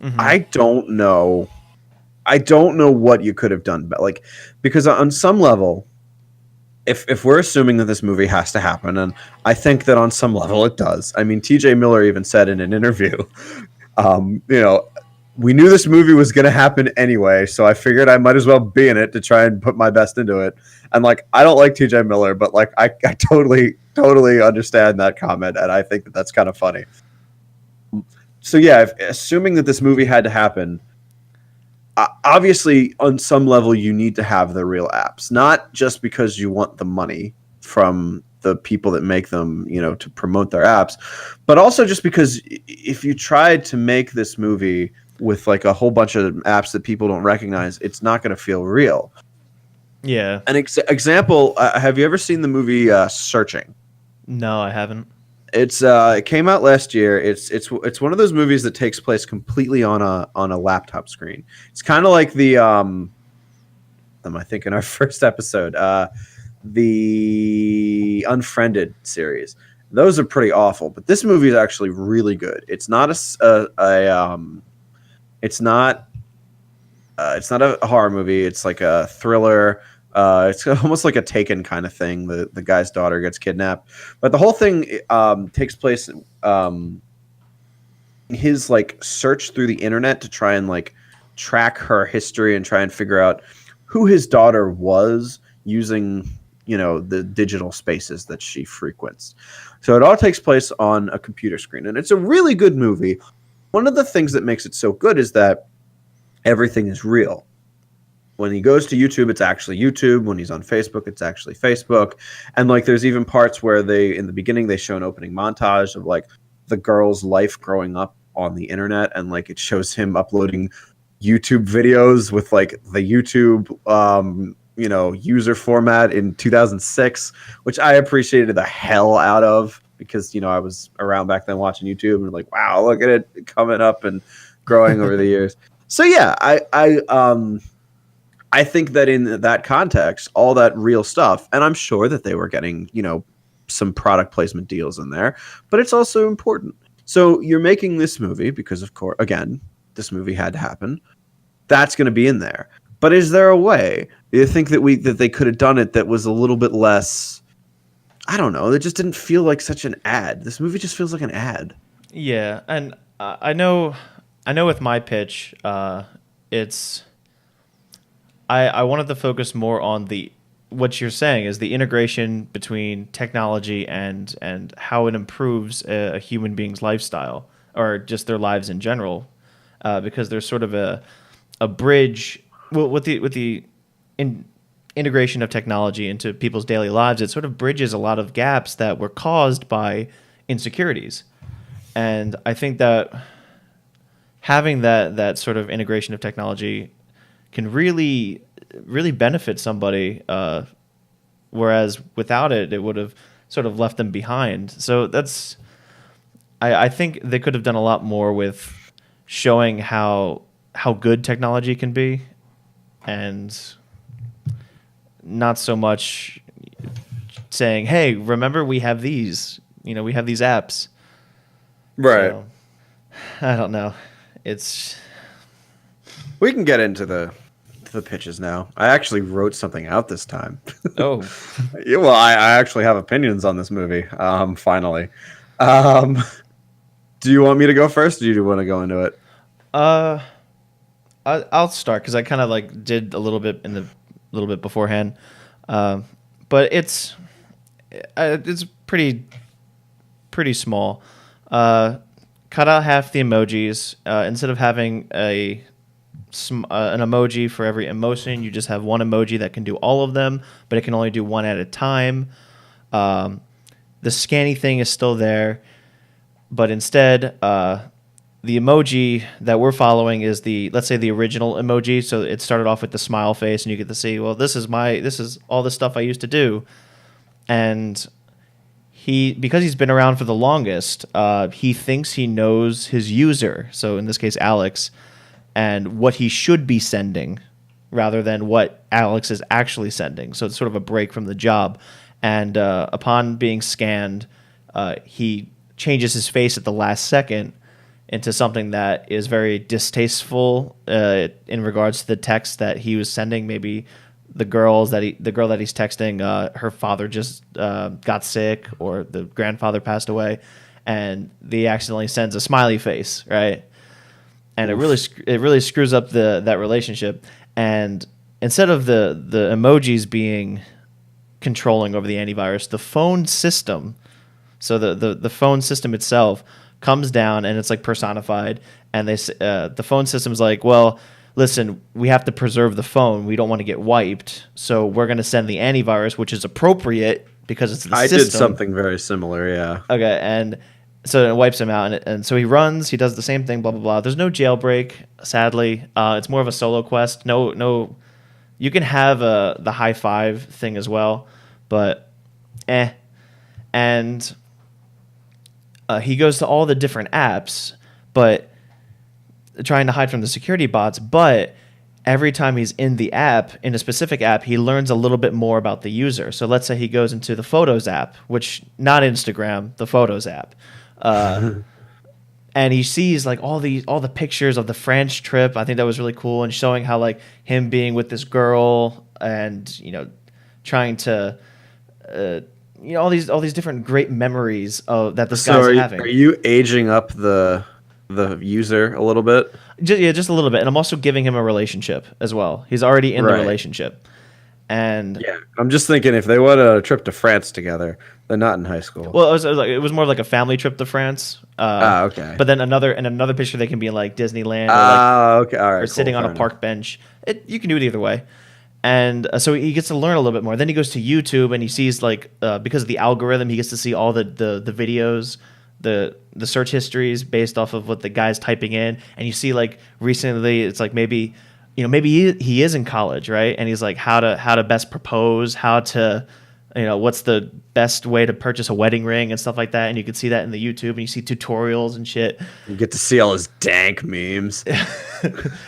[SPEAKER 2] Mm-hmm.
[SPEAKER 1] I don't know what you could have done, but like, because on some level, if we're assuming that this movie has to happen, and I think that on some level it does. I mean, T.J. Miller even said in an interview, we knew this movie was going to happen anyway, so I figured I might as well be in it to try and put my best into it. And like, I don't like T.J. Miller, but like, I totally understand that comment, and I think that that's kind of funny. So yeah, assuming that this movie had to happen, obviously on some level you need to have the real apps, not just because you want the money from the people that make them, to promote their apps, but also just because if you tried to make this movie with like a whole bunch of apps that people don't recognize, it's not going to feel real.
[SPEAKER 2] Yeah.
[SPEAKER 1] An example, have you ever seen the movie Searching?
[SPEAKER 2] No, I haven't.
[SPEAKER 1] It came out last year. It's one of those movies that takes place completely on a laptop screen. It's kind of like the I think in our first episode, the Unfriended series. Those are pretty awful, but this movie is actually really good. It's not it's not it's not a horror movie. It's like a thriller. It's almost like a Taken kind of thing. The guy's daughter gets kidnapped, but the whole thing takes place his like search through the internet to try and like track her history and try and figure out who his daughter was using the digital spaces that she frequents. So it all takes place on a computer screen, and it's a really good movie. One of the things that makes it so good is that everything is real. When he goes to YouTube, it's actually YouTube. When he's on Facebook, it's actually Facebook. And like there's even parts where they in the beginning they show an opening montage of like the girl's life growing up on the internet, and like it shows him uploading YouTube videos with like the YouTube user format in 2006, which I appreciated the hell out of because I was around back then watching YouTube and like, wow, look at it coming up and growing over the years. So yeah, I think that in that context, all that real stuff, and I'm sure that they were getting, some product placement deals in there, but it's also important. So you're making this movie because, of course, again, this movie had to happen. That's going to be in there. But is there a way? Do you think that they could have done it that was a little bit less? I don't know. It just didn't feel like such an ad. This movie just feels like an ad.
[SPEAKER 2] Yeah, and I know with my pitch, it's I wanted to focus more on what you're saying is the integration between technology and how it improves a human being's lifestyle or just their lives in general, because there's sort of a bridge with the integration of technology into people's daily lives. It sort of bridges a lot of gaps that were caused by insecurities, and I think that having that sort of integration of technology can really benefit somebody, whereas without it, it would have sort of left them behind. So I think they could have done a lot more with showing how good technology can be, and not so much saying, "Hey, remember we have these, we have these apps."
[SPEAKER 1] Right.
[SPEAKER 2] So, I don't know.
[SPEAKER 1] We can get into the pitches now. I actually wrote something out this time.
[SPEAKER 2] Oh.
[SPEAKER 1] Yeah, well, I actually have opinions on this movie. Finally. Um, do you want me to go first, or do you want to go into it?
[SPEAKER 2] I'll start because I kind of like did a little bit beforehand, but it's pretty small. Cut out half the emojis. Instead of having an emoji for every emotion, you just have one emoji that can do all of them, but it can only do one at a time. The scanny thing is still there, but instead, the emoji that we're following is let's say the original emoji. So it started off with the smile face, and you get to see, well, this is all the stuff I used to do, and because he's been around for the longest, he thinks he knows his user. So in this case, Alex, and what he should be sending rather than what Alex is actually sending. So it's sort of a break from the job. And upon being scanned, he changes his face at the last second into something that is very distasteful in regards to the text that he was sending. Maybe the girl that he's texting, her father just got sick, or the grandfather passed away, and he accidentally sends a smiley face, right? And it really screws up that relationship. And instead of the emojis being controlling over the antivirus, the phone system, so the phone system itself comes down and it's like personified, and the phone system's like, well, listen, we have to preserve the phone. We don't want to get wiped, so we're going to send the antivirus, which is appropriate because it's the system. I
[SPEAKER 1] did something very similar, yeah.
[SPEAKER 2] Okay, and so it wipes him out, and so he runs. He does the same thing, blah, blah, blah. There's no jailbreak, sadly. It's more of a solo quest. No, you can have the high five thing as well, but And he goes to all the different apps, but trying to hide from the security bots, but every time he's in the app, in a specific app, he learns a little bit more about the user. So let's say he goes into the Photos app, which not Instagram, the Photos app. and he sees like all the pictures of the France trip. I think that was really cool, and showing how like him being with this girl, and trying to uh, all these different great memories of that this
[SPEAKER 1] So
[SPEAKER 2] guy's
[SPEAKER 1] are
[SPEAKER 2] having.
[SPEAKER 1] you aging up the user a little bit?
[SPEAKER 2] Just a little bit, and I'm also giving him a relationship as well. He's already in the
[SPEAKER 1] Right.
[SPEAKER 2] relationship, and
[SPEAKER 1] Yeah. I'm just thinking if they went on a trip to France together, they're not in high school.
[SPEAKER 2] well, it was more like a family trip to France.
[SPEAKER 1] Ah, okay.
[SPEAKER 2] But then another picture they can be in like Disneyland, or like
[SPEAKER 1] Ah, okay. All
[SPEAKER 2] or
[SPEAKER 1] right, cool.
[SPEAKER 2] sitting on a
[SPEAKER 1] Fair enough.
[SPEAKER 2] park bench. You can do it either way. And so he gets to learn a little bit more. Then he goes to YouTube and he sees like because of the algorithm, he gets to see all the videos, the search histories based off of what the guy's typing in. And you see like recently, it's like maybe maybe he is in college, right? And he's like how to best propose, how to what's the best way to purchase a wedding ring and stuff like that. And you can see that in the YouTube, and you see tutorials and shit.
[SPEAKER 1] You get to see all his dank memes.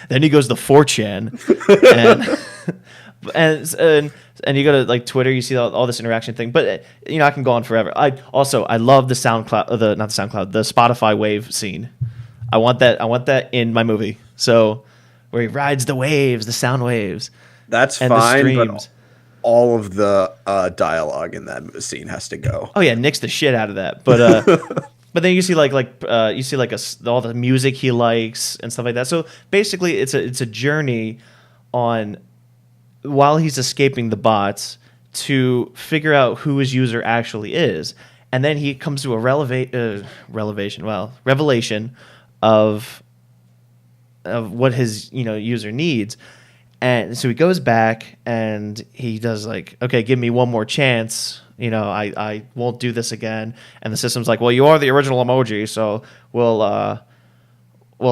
[SPEAKER 2] Then he goes to 4chan, and and you go to like Twitter, you see all this interaction thing. But I can go on forever. I love the SoundCloud, the not the SoundCloud, the Spotify wave scene. I want that. I want that in my movie. So where he rides the waves, the sound waves,
[SPEAKER 1] That's
[SPEAKER 2] and the
[SPEAKER 1] fine, but
[SPEAKER 2] streams.
[SPEAKER 1] all of the dialogue in that scene has to go.
[SPEAKER 2] Oh yeah, nix the shit out of that. But then you see you see like all the music he likes and stuff like that. So basically, it's a journey on while he's escaping the bots to figure out who his user actually is, and then he comes to a revelation of what his user needs. And so he goes back and he does like, okay, give me one more chance. I won't do this again. And the system's like, well, you are the original emoji, so we'll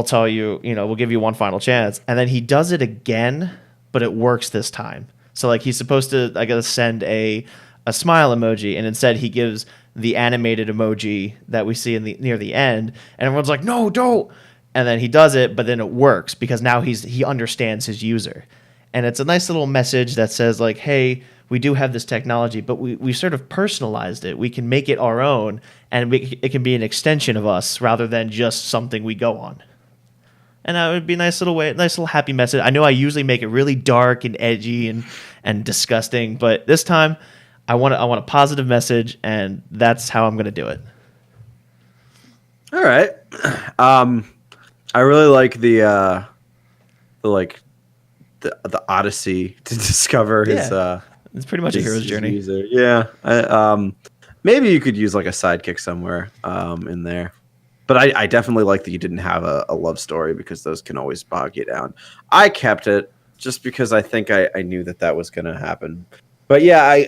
[SPEAKER 2] tell you, we'll give you one final chance. And then he does it again, but it works this time. So like he's supposed to, I gotta send a smile emoji, and instead he gives the animated emoji that we see near the end, and everyone's like, no, don't. And then he does it, but then it works because now he understands his user. And it's a nice little message that says like, hey, we do have this technology, but we sort of personalized it. We can make it our own, and it can be an extension of us rather than just something we go on. And that would be a nice little happy message. I know I usually make it really dark and edgy and disgusting, but this time I want a positive message, and that's how I'm going to do it.
[SPEAKER 1] All right. I really like the like the odyssey to discover his
[SPEAKER 2] Yeah. It's pretty much a hero's
[SPEAKER 1] his
[SPEAKER 2] journey.
[SPEAKER 1] user. Yeah. Maybe you could use like a sidekick somewhere in there. But I definitely like that you didn't have a love story, because those can always bog you down. I kept it just because I think I knew that was going to happen. But yeah,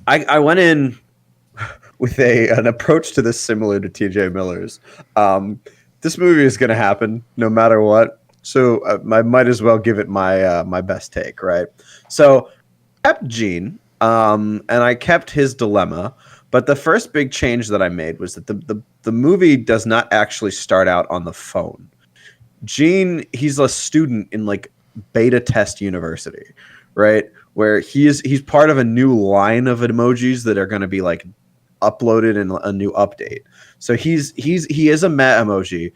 [SPEAKER 1] I went in with an approach to this similar to TJ Miller's. This movie is going to happen no matter what, so I might as well give it my best take, right? So I kept Gene, and I kept his dilemma. But the first big change that I made was that the movie does not actually start out on the phone. Gene, he's a student in like beta test university, right? Where he's part of a new line of emojis that are going to be like uploaded in a new update. So he is a meh emoji,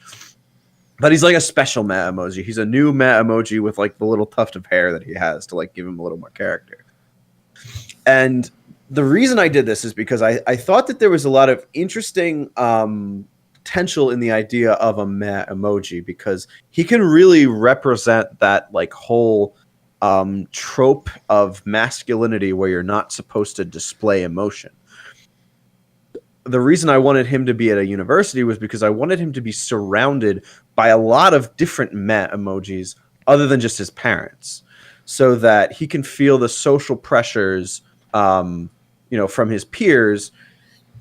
[SPEAKER 1] but he's like a special meh emoji. He's a new meh emoji with like the little tuft of hair that he has to like give him a little more character. And the reason I did this is because I thought that there was a lot of interesting potential in the idea of a meh emoji, because he can really represent that like whole trope of masculinity where you're not supposed to display emotion. The reason I wanted him to be at a university was because I wanted him to be surrounded by a lot of different meh emojis other than just his parents, so that he can feel the social pressures from his peers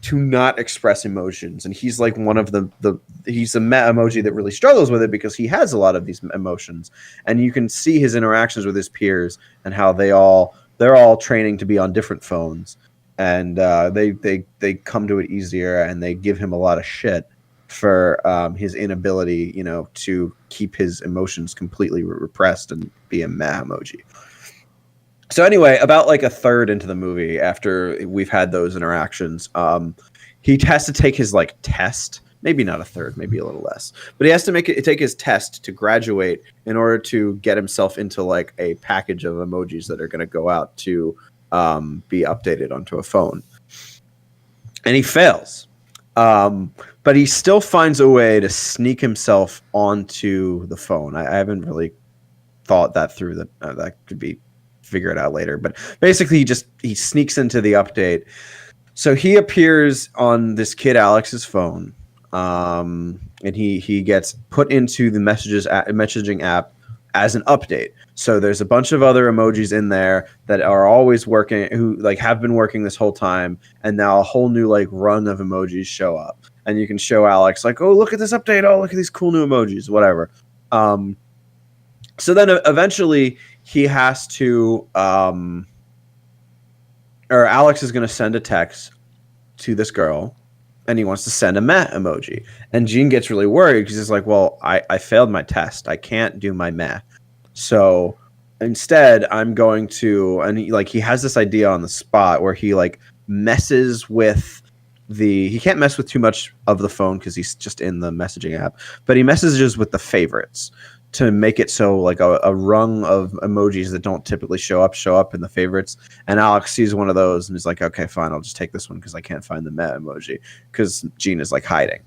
[SPEAKER 1] to not express emotions. And he's like one of he's a meh emoji that really struggles with it, because he has a lot of these emotions, and you can see his interactions with his peers and how they're all training to be on different phones, and they come to it easier, and they give him a lot of shit for his inability, to keep his emotions completely repressed and be a meh emoji. So anyway, about like a third into the movie, after we've had those interactions, he has to take his like test maybe not a third, maybe a little less. But he has to take his test to graduate in order to get himself into like a package of emojis that are going to go out to be updated onto a phone. And he fails. But he still finds a way to sneak himself onto the phone. I haven't really thought that through. That could be figured out later. But basically, he sneaks into the update. So he appears on this kid Alex's phone, and he gets put into the messaging app as an update. So there's a bunch of other emojis in there that are always working, who like have been working this whole time, and now a whole new like run of emojis show up, and you can show Alex like, oh, look at this update, oh, look at these cool new emojis, whatever. So then eventually he has to, or Alex is going to send a text to this girl, and he wants to send a meh emoji. And Gene gets really worried because he's like, well, I failed my test. I can't do my meh. So instead, I'm going to, and he has this idea on the spot where he like messes with he can't mess with too much of the phone because he's just in the messaging app, but he messages with the favorites to make it so like a rung of emojis that don't typically show up in the favorites. And Alex sees one of those and he's like, okay, fine, I'll just take this one because I can't find the meh emoji because Gene is like hiding.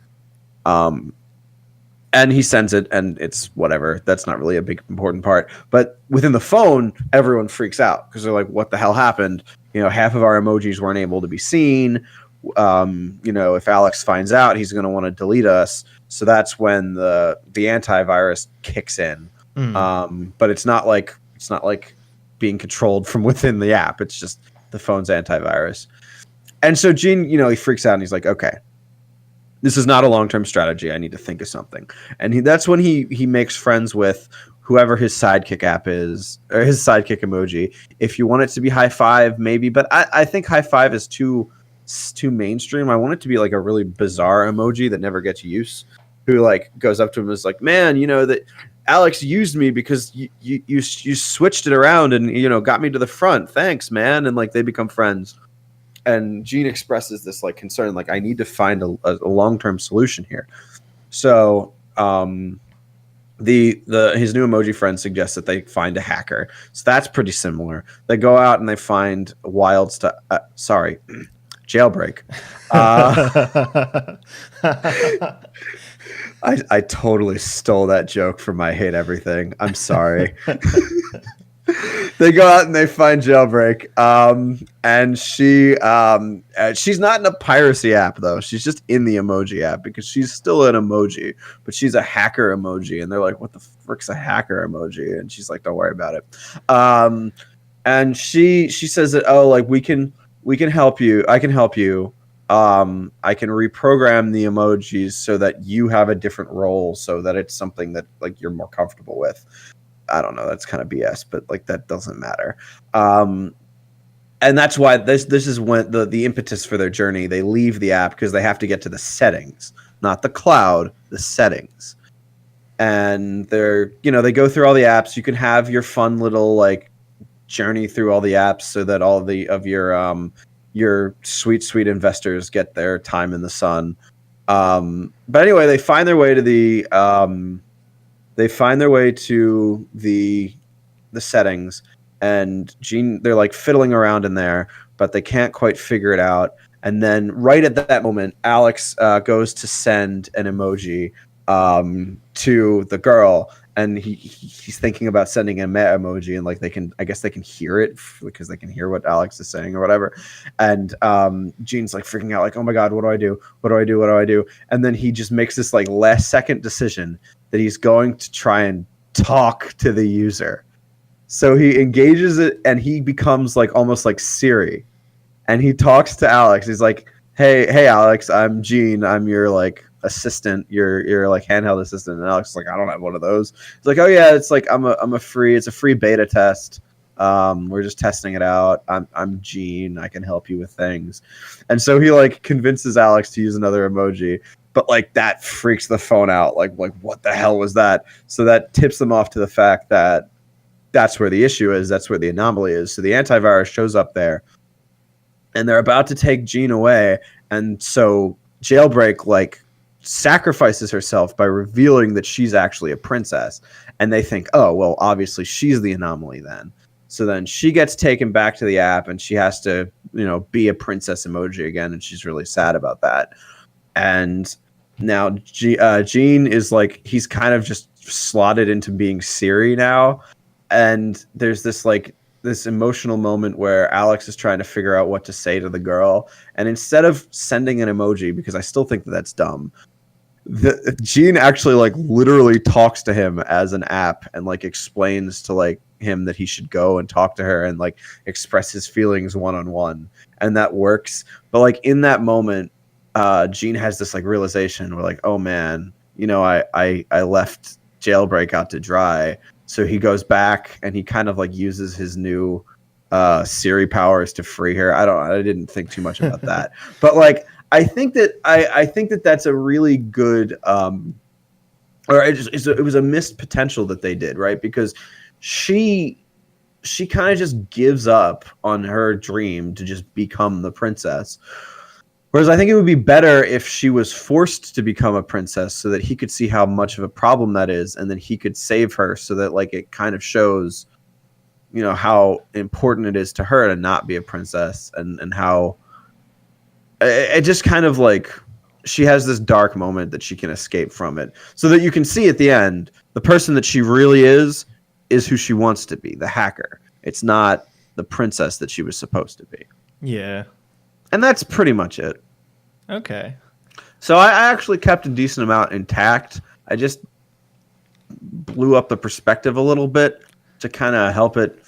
[SPEAKER 1] And he sends it, and it's whatever. That's not really a big important part. But within the phone, everyone freaks out because they're like, what the hell happened? Half of our emojis weren't able to be seen. If Alex finds out, he's going to want to delete us. So that's when the antivirus kicks in. But it's not like being controlled from within the app. It's just the phone's antivirus. And so Gene, he freaks out and he's like, okay, this is not a long-term strategy. I need to think of something. And that's when he makes friends with whoever his sidekick app is, or his sidekick emoji. If you want it to be high five, maybe, but I think high five is too mainstream. I want it to be like a really bizarre emoji that never gets use, who like goes up to him and is like, man, that Alex used me because you switched it around and got me to the front. Thanks, man. And like they become friends. And Gene expresses this like concern, like I need to find a long-term solution here. So his new emoji friend suggests that they find a hacker. So that's pretty similar. They go out and they find wild stuff. Jailbreak. I totally stole that joke from I Hate Everything. I'm sorry. They go out and they find Jailbreak. And she's not in a piracy app though. She's just in the emoji app because she's still an emoji, but she's a hacker emoji. And they're like, what the frick's a hacker emoji? And she's like, don't worry about it. And she says that, oh, like we can help you. I can help you. I can reprogram the emojis so that you have a different role so that it's something that like you're more comfortable with. I don't know. That's kind of BS, but like that doesn't matter. And that's why this is when the impetus for their journey. They leave the app because they have to get to the settings, not the cloud, the settings. And they go through all the apps. You can have your fun little like journey through all the apps so that all of your sweet investors get their time in the sun. But anyway, they find their way to the settings, and Gene, they're like fiddling around in there, but they can't quite figure it out. And then right at that moment, Alex goes to send an emoji to the girl, and he's thinking about sending a meh emoji, and like I guess they can hear it because they can hear what Alex is saying or whatever. And Gene's like freaking out, like, oh my god, what do I do? What do I do? What do I do? And then he just makes this like last second decision that he's going to try and talk to the user. So he engages it, and he becomes like almost like Siri, and he talks to Alex. He's like, hey Alex, I'm Gene, I'm your like assistant, your like handheld assistant. And Alex is like, I don't have one of those. He's like, oh yeah, it's like it's a free beta test. We're just testing it out. I'm Gene, I can help you with things. And so he like convinces Alex to use another emoji, but like that freaks the phone out. Like what the hell was that? So that tips them off to the fact that that's where the issue is. That's where the anomaly is. So the antivirus shows up there, and they're about to take Gene away. And so Jailbreak like sacrifices herself by revealing that she's actually a princess, and they think, oh well, obviously she's the anomaly then. So then she gets taken back to the app, and she has to, be a princess emoji again, and she's really sad about that. And now Gene is like, he's kind of just slotted into being Siri now, and there's this emotional moment where Alex is trying to figure out what to say to the girl, and instead of sending an emoji, because I still think that that's dumb, Gene actually like literally talks to him as an app and like explains to like him that he should go and talk to her and like express his feelings one on one, and that works. But like in that moment, Gene has this like realization where like, oh man, I left Jailbreak out to dry. So he goes back and he kind of like uses his new Siri powers to free her. I didn't think too much about that, but like I think that that's a really good or it was a missed potential that they did, right? Because she kind of just gives up on her dream to just become the princess. Whereas I think it would be better if she was forced to become a princess so that he could see how much of a problem that is, and then he could save her so that like it kind of shows, how important it is to her to not be a princess, and how it just kind of like she has this dark moment that she can escape from it, so that you can see at the end the person that she really is who she wants to be, the hacker. It's not the princess that she was supposed to be.
[SPEAKER 2] Yeah.
[SPEAKER 1] And that's pretty much it.
[SPEAKER 2] Okay.
[SPEAKER 1] So I actually kept a decent amount intact. I just blew up the perspective a little bit to kind of help it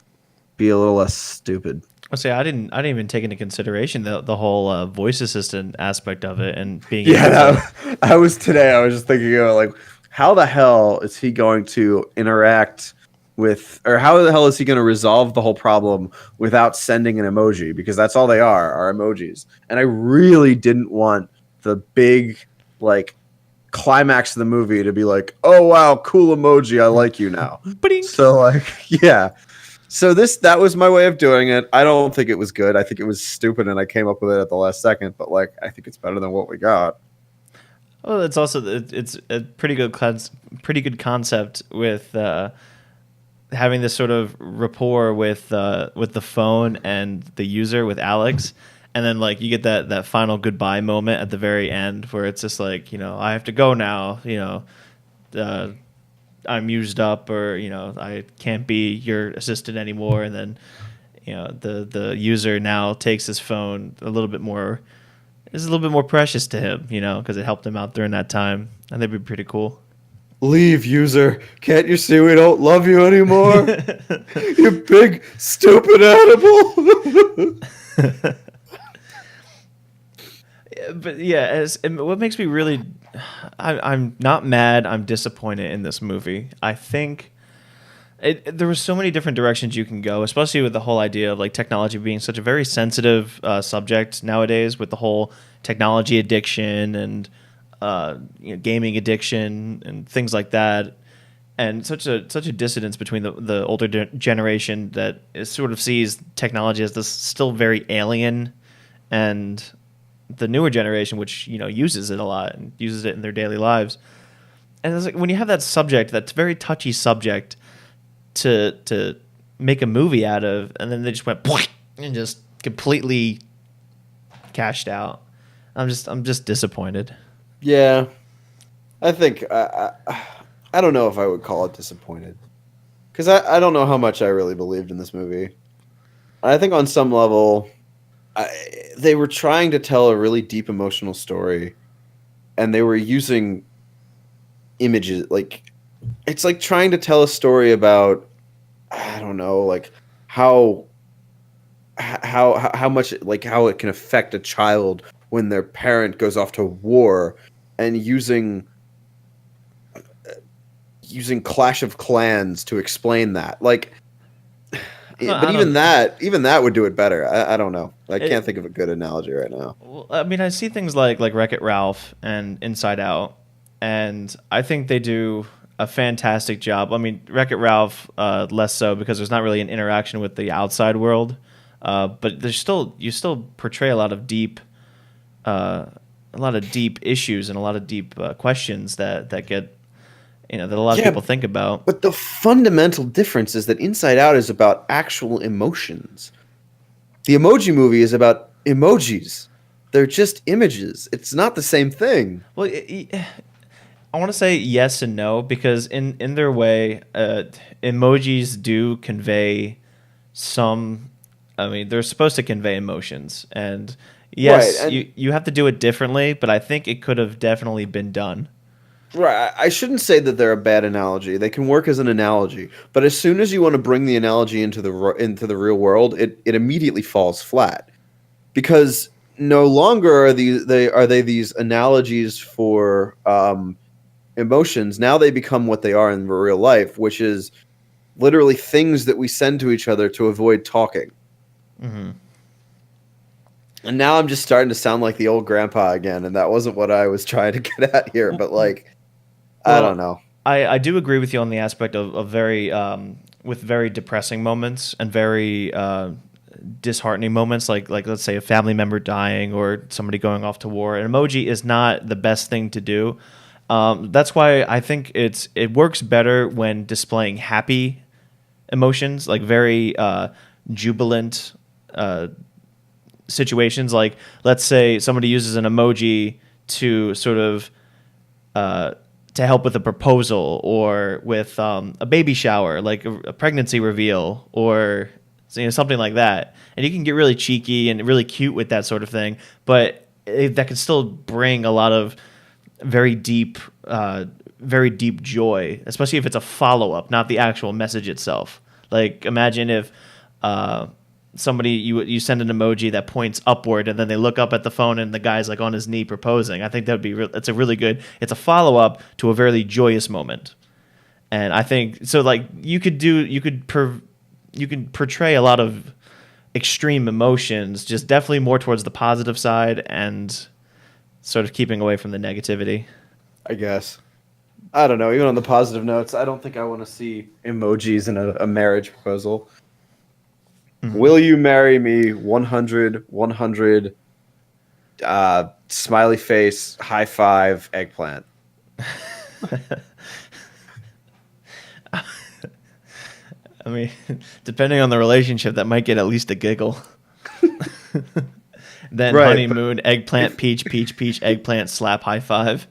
[SPEAKER 1] be a little less stupid.
[SPEAKER 2] I'll say I didn't even take into consideration the whole voice assistant aspect of it and being
[SPEAKER 1] I was just thinking about like, how the hell is he going to interact with, or how the hell is he going to resolve the whole problem without sending an emoji? Because that's all they are emojis. And I really didn't want the big like climax of the movie to be like, oh wow, cool emoji, I like you now. So like, yeah. So that was my way of doing it. I don't think it was good. I think it was stupid, and I came up with it at the last second. But like, I think it's better than what we got.
[SPEAKER 2] Well, it's also it's a pretty good concept with having this sort of rapport with the phone and the user with Alex, and then like you get that final goodbye moment at the very end where it's just like, I have to go now. I'm used up, or I can't be your assistant anymore, and then the user now takes his phone a little bit more. It's a little bit more precious to him, because it helped him out during that time. And that'd be pretty cool.
[SPEAKER 1] Leave, user. Can't you see we don't love you anymore? You big stupid animal.
[SPEAKER 2] But yeah, what makes me really, I'm not mad. I'm disappointed in this movie. I think there were so many different directions you can go, especially with the whole idea of like technology being such a very sensitive subject nowadays, with the whole technology addiction and gaming addiction and things like that, and such a dissidence between the older generation that sort of sees technology as this still very alien, and the newer generation, which uses it a lot and uses it in their daily lives. And it's like, when you have that subject, that's very touchy subject to make a movie out of, and then they just went and just completely cashed out. I'm just disappointed.
[SPEAKER 1] Yeah, I think I don't know if I would call it disappointed, because I don't know how much I really believed in this movie. I think on some level, they were trying to tell a really deep emotional story, and they were using images. Like, it's like trying to tell a story about, I don't know, like how much, like how it can affect a child when their parent goes off to war, and using Clash of Clans to explain that. Like, but even that would do it better. I don't know. I can't think of a good analogy right now.
[SPEAKER 2] Well, I mean, I see things like Wreck-It Ralph and Inside Out, and I think they do a fantastic job. I mean, Wreck-It Ralph less so, because there's not really an interaction with the outside world, but you still portray a lot of deep deep issues and a lot of deep questions that get that a lot of
[SPEAKER 1] Yeah,
[SPEAKER 2] people think about.
[SPEAKER 1] but the fundamental difference is that Inside Out is about actual emotions. The Emoji Movie is about emojis. They're just images. It's not the same thing.
[SPEAKER 2] Well, I want to say yes and no because in their way, emojis do convey some. I mean, they're supposed to convey emotions, and
[SPEAKER 1] Right,
[SPEAKER 2] yes,
[SPEAKER 1] and
[SPEAKER 2] you have to do it differently, but I think it could have definitely been done.
[SPEAKER 1] right. I shouldn't say that they're a bad analogy. They can work as an analogy, but as soon as you want to bring the analogy into into the real world, it immediately falls flat because no longer are they these analogies for emotions. Now they become what they are in real life, which is literally things that we send to each other to avoid talking.
[SPEAKER 2] Hmm.
[SPEAKER 1] And now I'm just starting to sound like the old grandpa again, and that wasn't what I was trying to get at here. But like, I don't
[SPEAKER 2] Well,
[SPEAKER 1] know.
[SPEAKER 2] I do agree with you on the aspect of very with very depressing moments and very disheartening moments, like let's say a family member dying or somebody going off to war. An emoji is not the best thing to do. That's why I think it works better when displaying happy emotions, like very jubilant situations. Like let's say somebody uses an emoji to sort of uh, to help with a proposal or with a baby shower, like a pregnancy reveal or something like that. And you can get really cheeky and really cute with that sort of thing, but that can still bring a lot of very deep, very deep joy, especially if it's a follow up, not the actual message itself. Like imagine if somebody you send an emoji that points upward and then they look up at the phone and the guy's like on his knee proposing. I think that would be it's a really good, it's a follow up to a very joyous moment. And I think so like you could portray a lot of extreme emotions, just definitely more towards the positive side and sort of keeping away from the negativity.
[SPEAKER 1] I guess. I don't know. Even on the positive notes, I don't think I want to see emojis in a marriage proposal.
[SPEAKER 2] Hmm.
[SPEAKER 1] Will you marry me? 100, 100, smiley face, high five, eggplant.
[SPEAKER 2] I mean, depending on the relationship, that might get at least a giggle. Then
[SPEAKER 1] Right, but
[SPEAKER 2] honeymoon, eggplant,
[SPEAKER 1] if
[SPEAKER 2] peach, peach, peach, eggplant, slap, high five.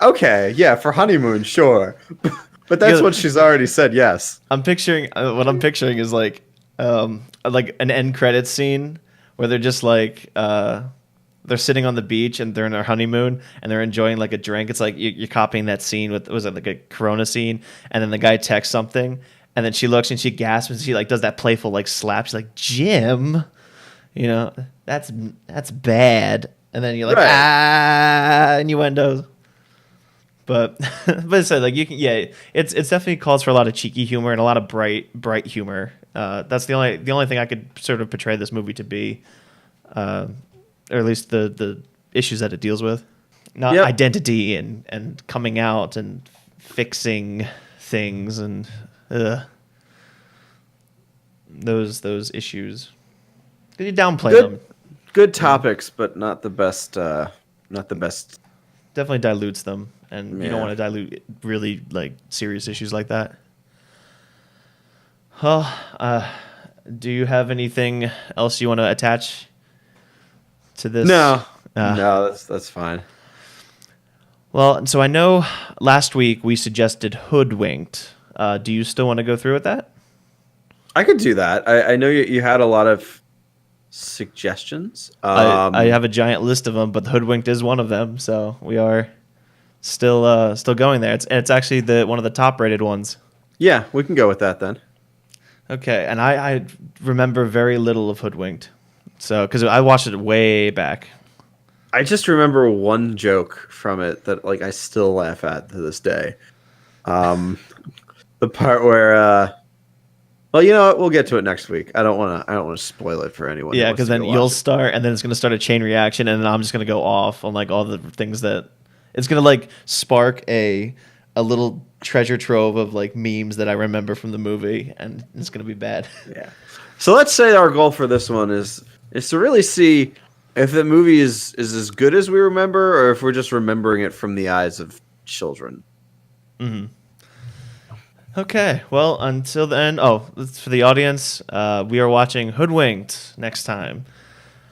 [SPEAKER 1] okay, yeah, for honeymoon, sure. But that's
[SPEAKER 2] Because
[SPEAKER 1] what she's already said, yes.
[SPEAKER 2] I'm picturing what I'm picturing is like an end credits scene where they're just like they're sitting on the beach and they're in their honeymoon and they're enjoying like a drink. It's like you're copying that scene with was it like a Corona scene, and then the guy texts something, and then she looks and she gasps and she like does that playful like slap. She's like Jim, you know that's bad, and then you're like
[SPEAKER 1] Right.
[SPEAKER 2] innuendos. But but it's like you can yeah it's definitely calls for a lot of cheeky humor and a lot of bright humor. That's the only thing I could sort of portray this movie to be, or at least the issues that it deals with, not
[SPEAKER 1] Yep.
[SPEAKER 2] identity and coming out and fixing things and those issues. You downplay them.
[SPEAKER 1] Good topics, but not the best not the best.
[SPEAKER 2] Definitely dilutes them, and you don't
[SPEAKER 1] Yeah.
[SPEAKER 2] want to dilute really like serious issues like that. Well, do you have anything else you want to attach to this?
[SPEAKER 1] No. No, that's fine.
[SPEAKER 2] Well, so I know last week we suggested Hoodwinked. Do you still want to go through with that?
[SPEAKER 1] I could do that. I know you had a lot of suggestions.
[SPEAKER 2] I have a giant list of them, but Hoodwinked is one of them. So we are still going there. It's actually the one of the top rated ones.
[SPEAKER 1] Yeah, we can go with that then.
[SPEAKER 2] Okay, and I remember very little of Hoodwinked, so because I watched it way back.
[SPEAKER 1] I just remember one joke from it that like I still laugh at to this day. Um, the part where well, you know what? We'll get to it next week. I don't want to spoil it for anyone who
[SPEAKER 2] Yeah,
[SPEAKER 1] wants
[SPEAKER 2] because
[SPEAKER 1] to
[SPEAKER 2] then
[SPEAKER 1] go
[SPEAKER 2] you'll
[SPEAKER 1] watch it.
[SPEAKER 2] start, and then it's gonna start a chain reaction, and then I'm just gonna go off on like all the things that it's gonna like spark a little treasure trove of like memes that I remember from the movie, and it's gonna be bad.
[SPEAKER 1] Yeah. So let's say our goal for this one is to really see if the movie is as good as we remember, or if we're just remembering it from the eyes of children.
[SPEAKER 2] Okay, well, until then, for the audience, we are watching Hoodwinked next time.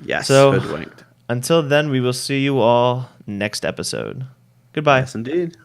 [SPEAKER 1] Yes,
[SPEAKER 2] So
[SPEAKER 1] hoodwinked.
[SPEAKER 2] until then, we will see you all next episode. Goodbye.
[SPEAKER 1] Yes, indeed.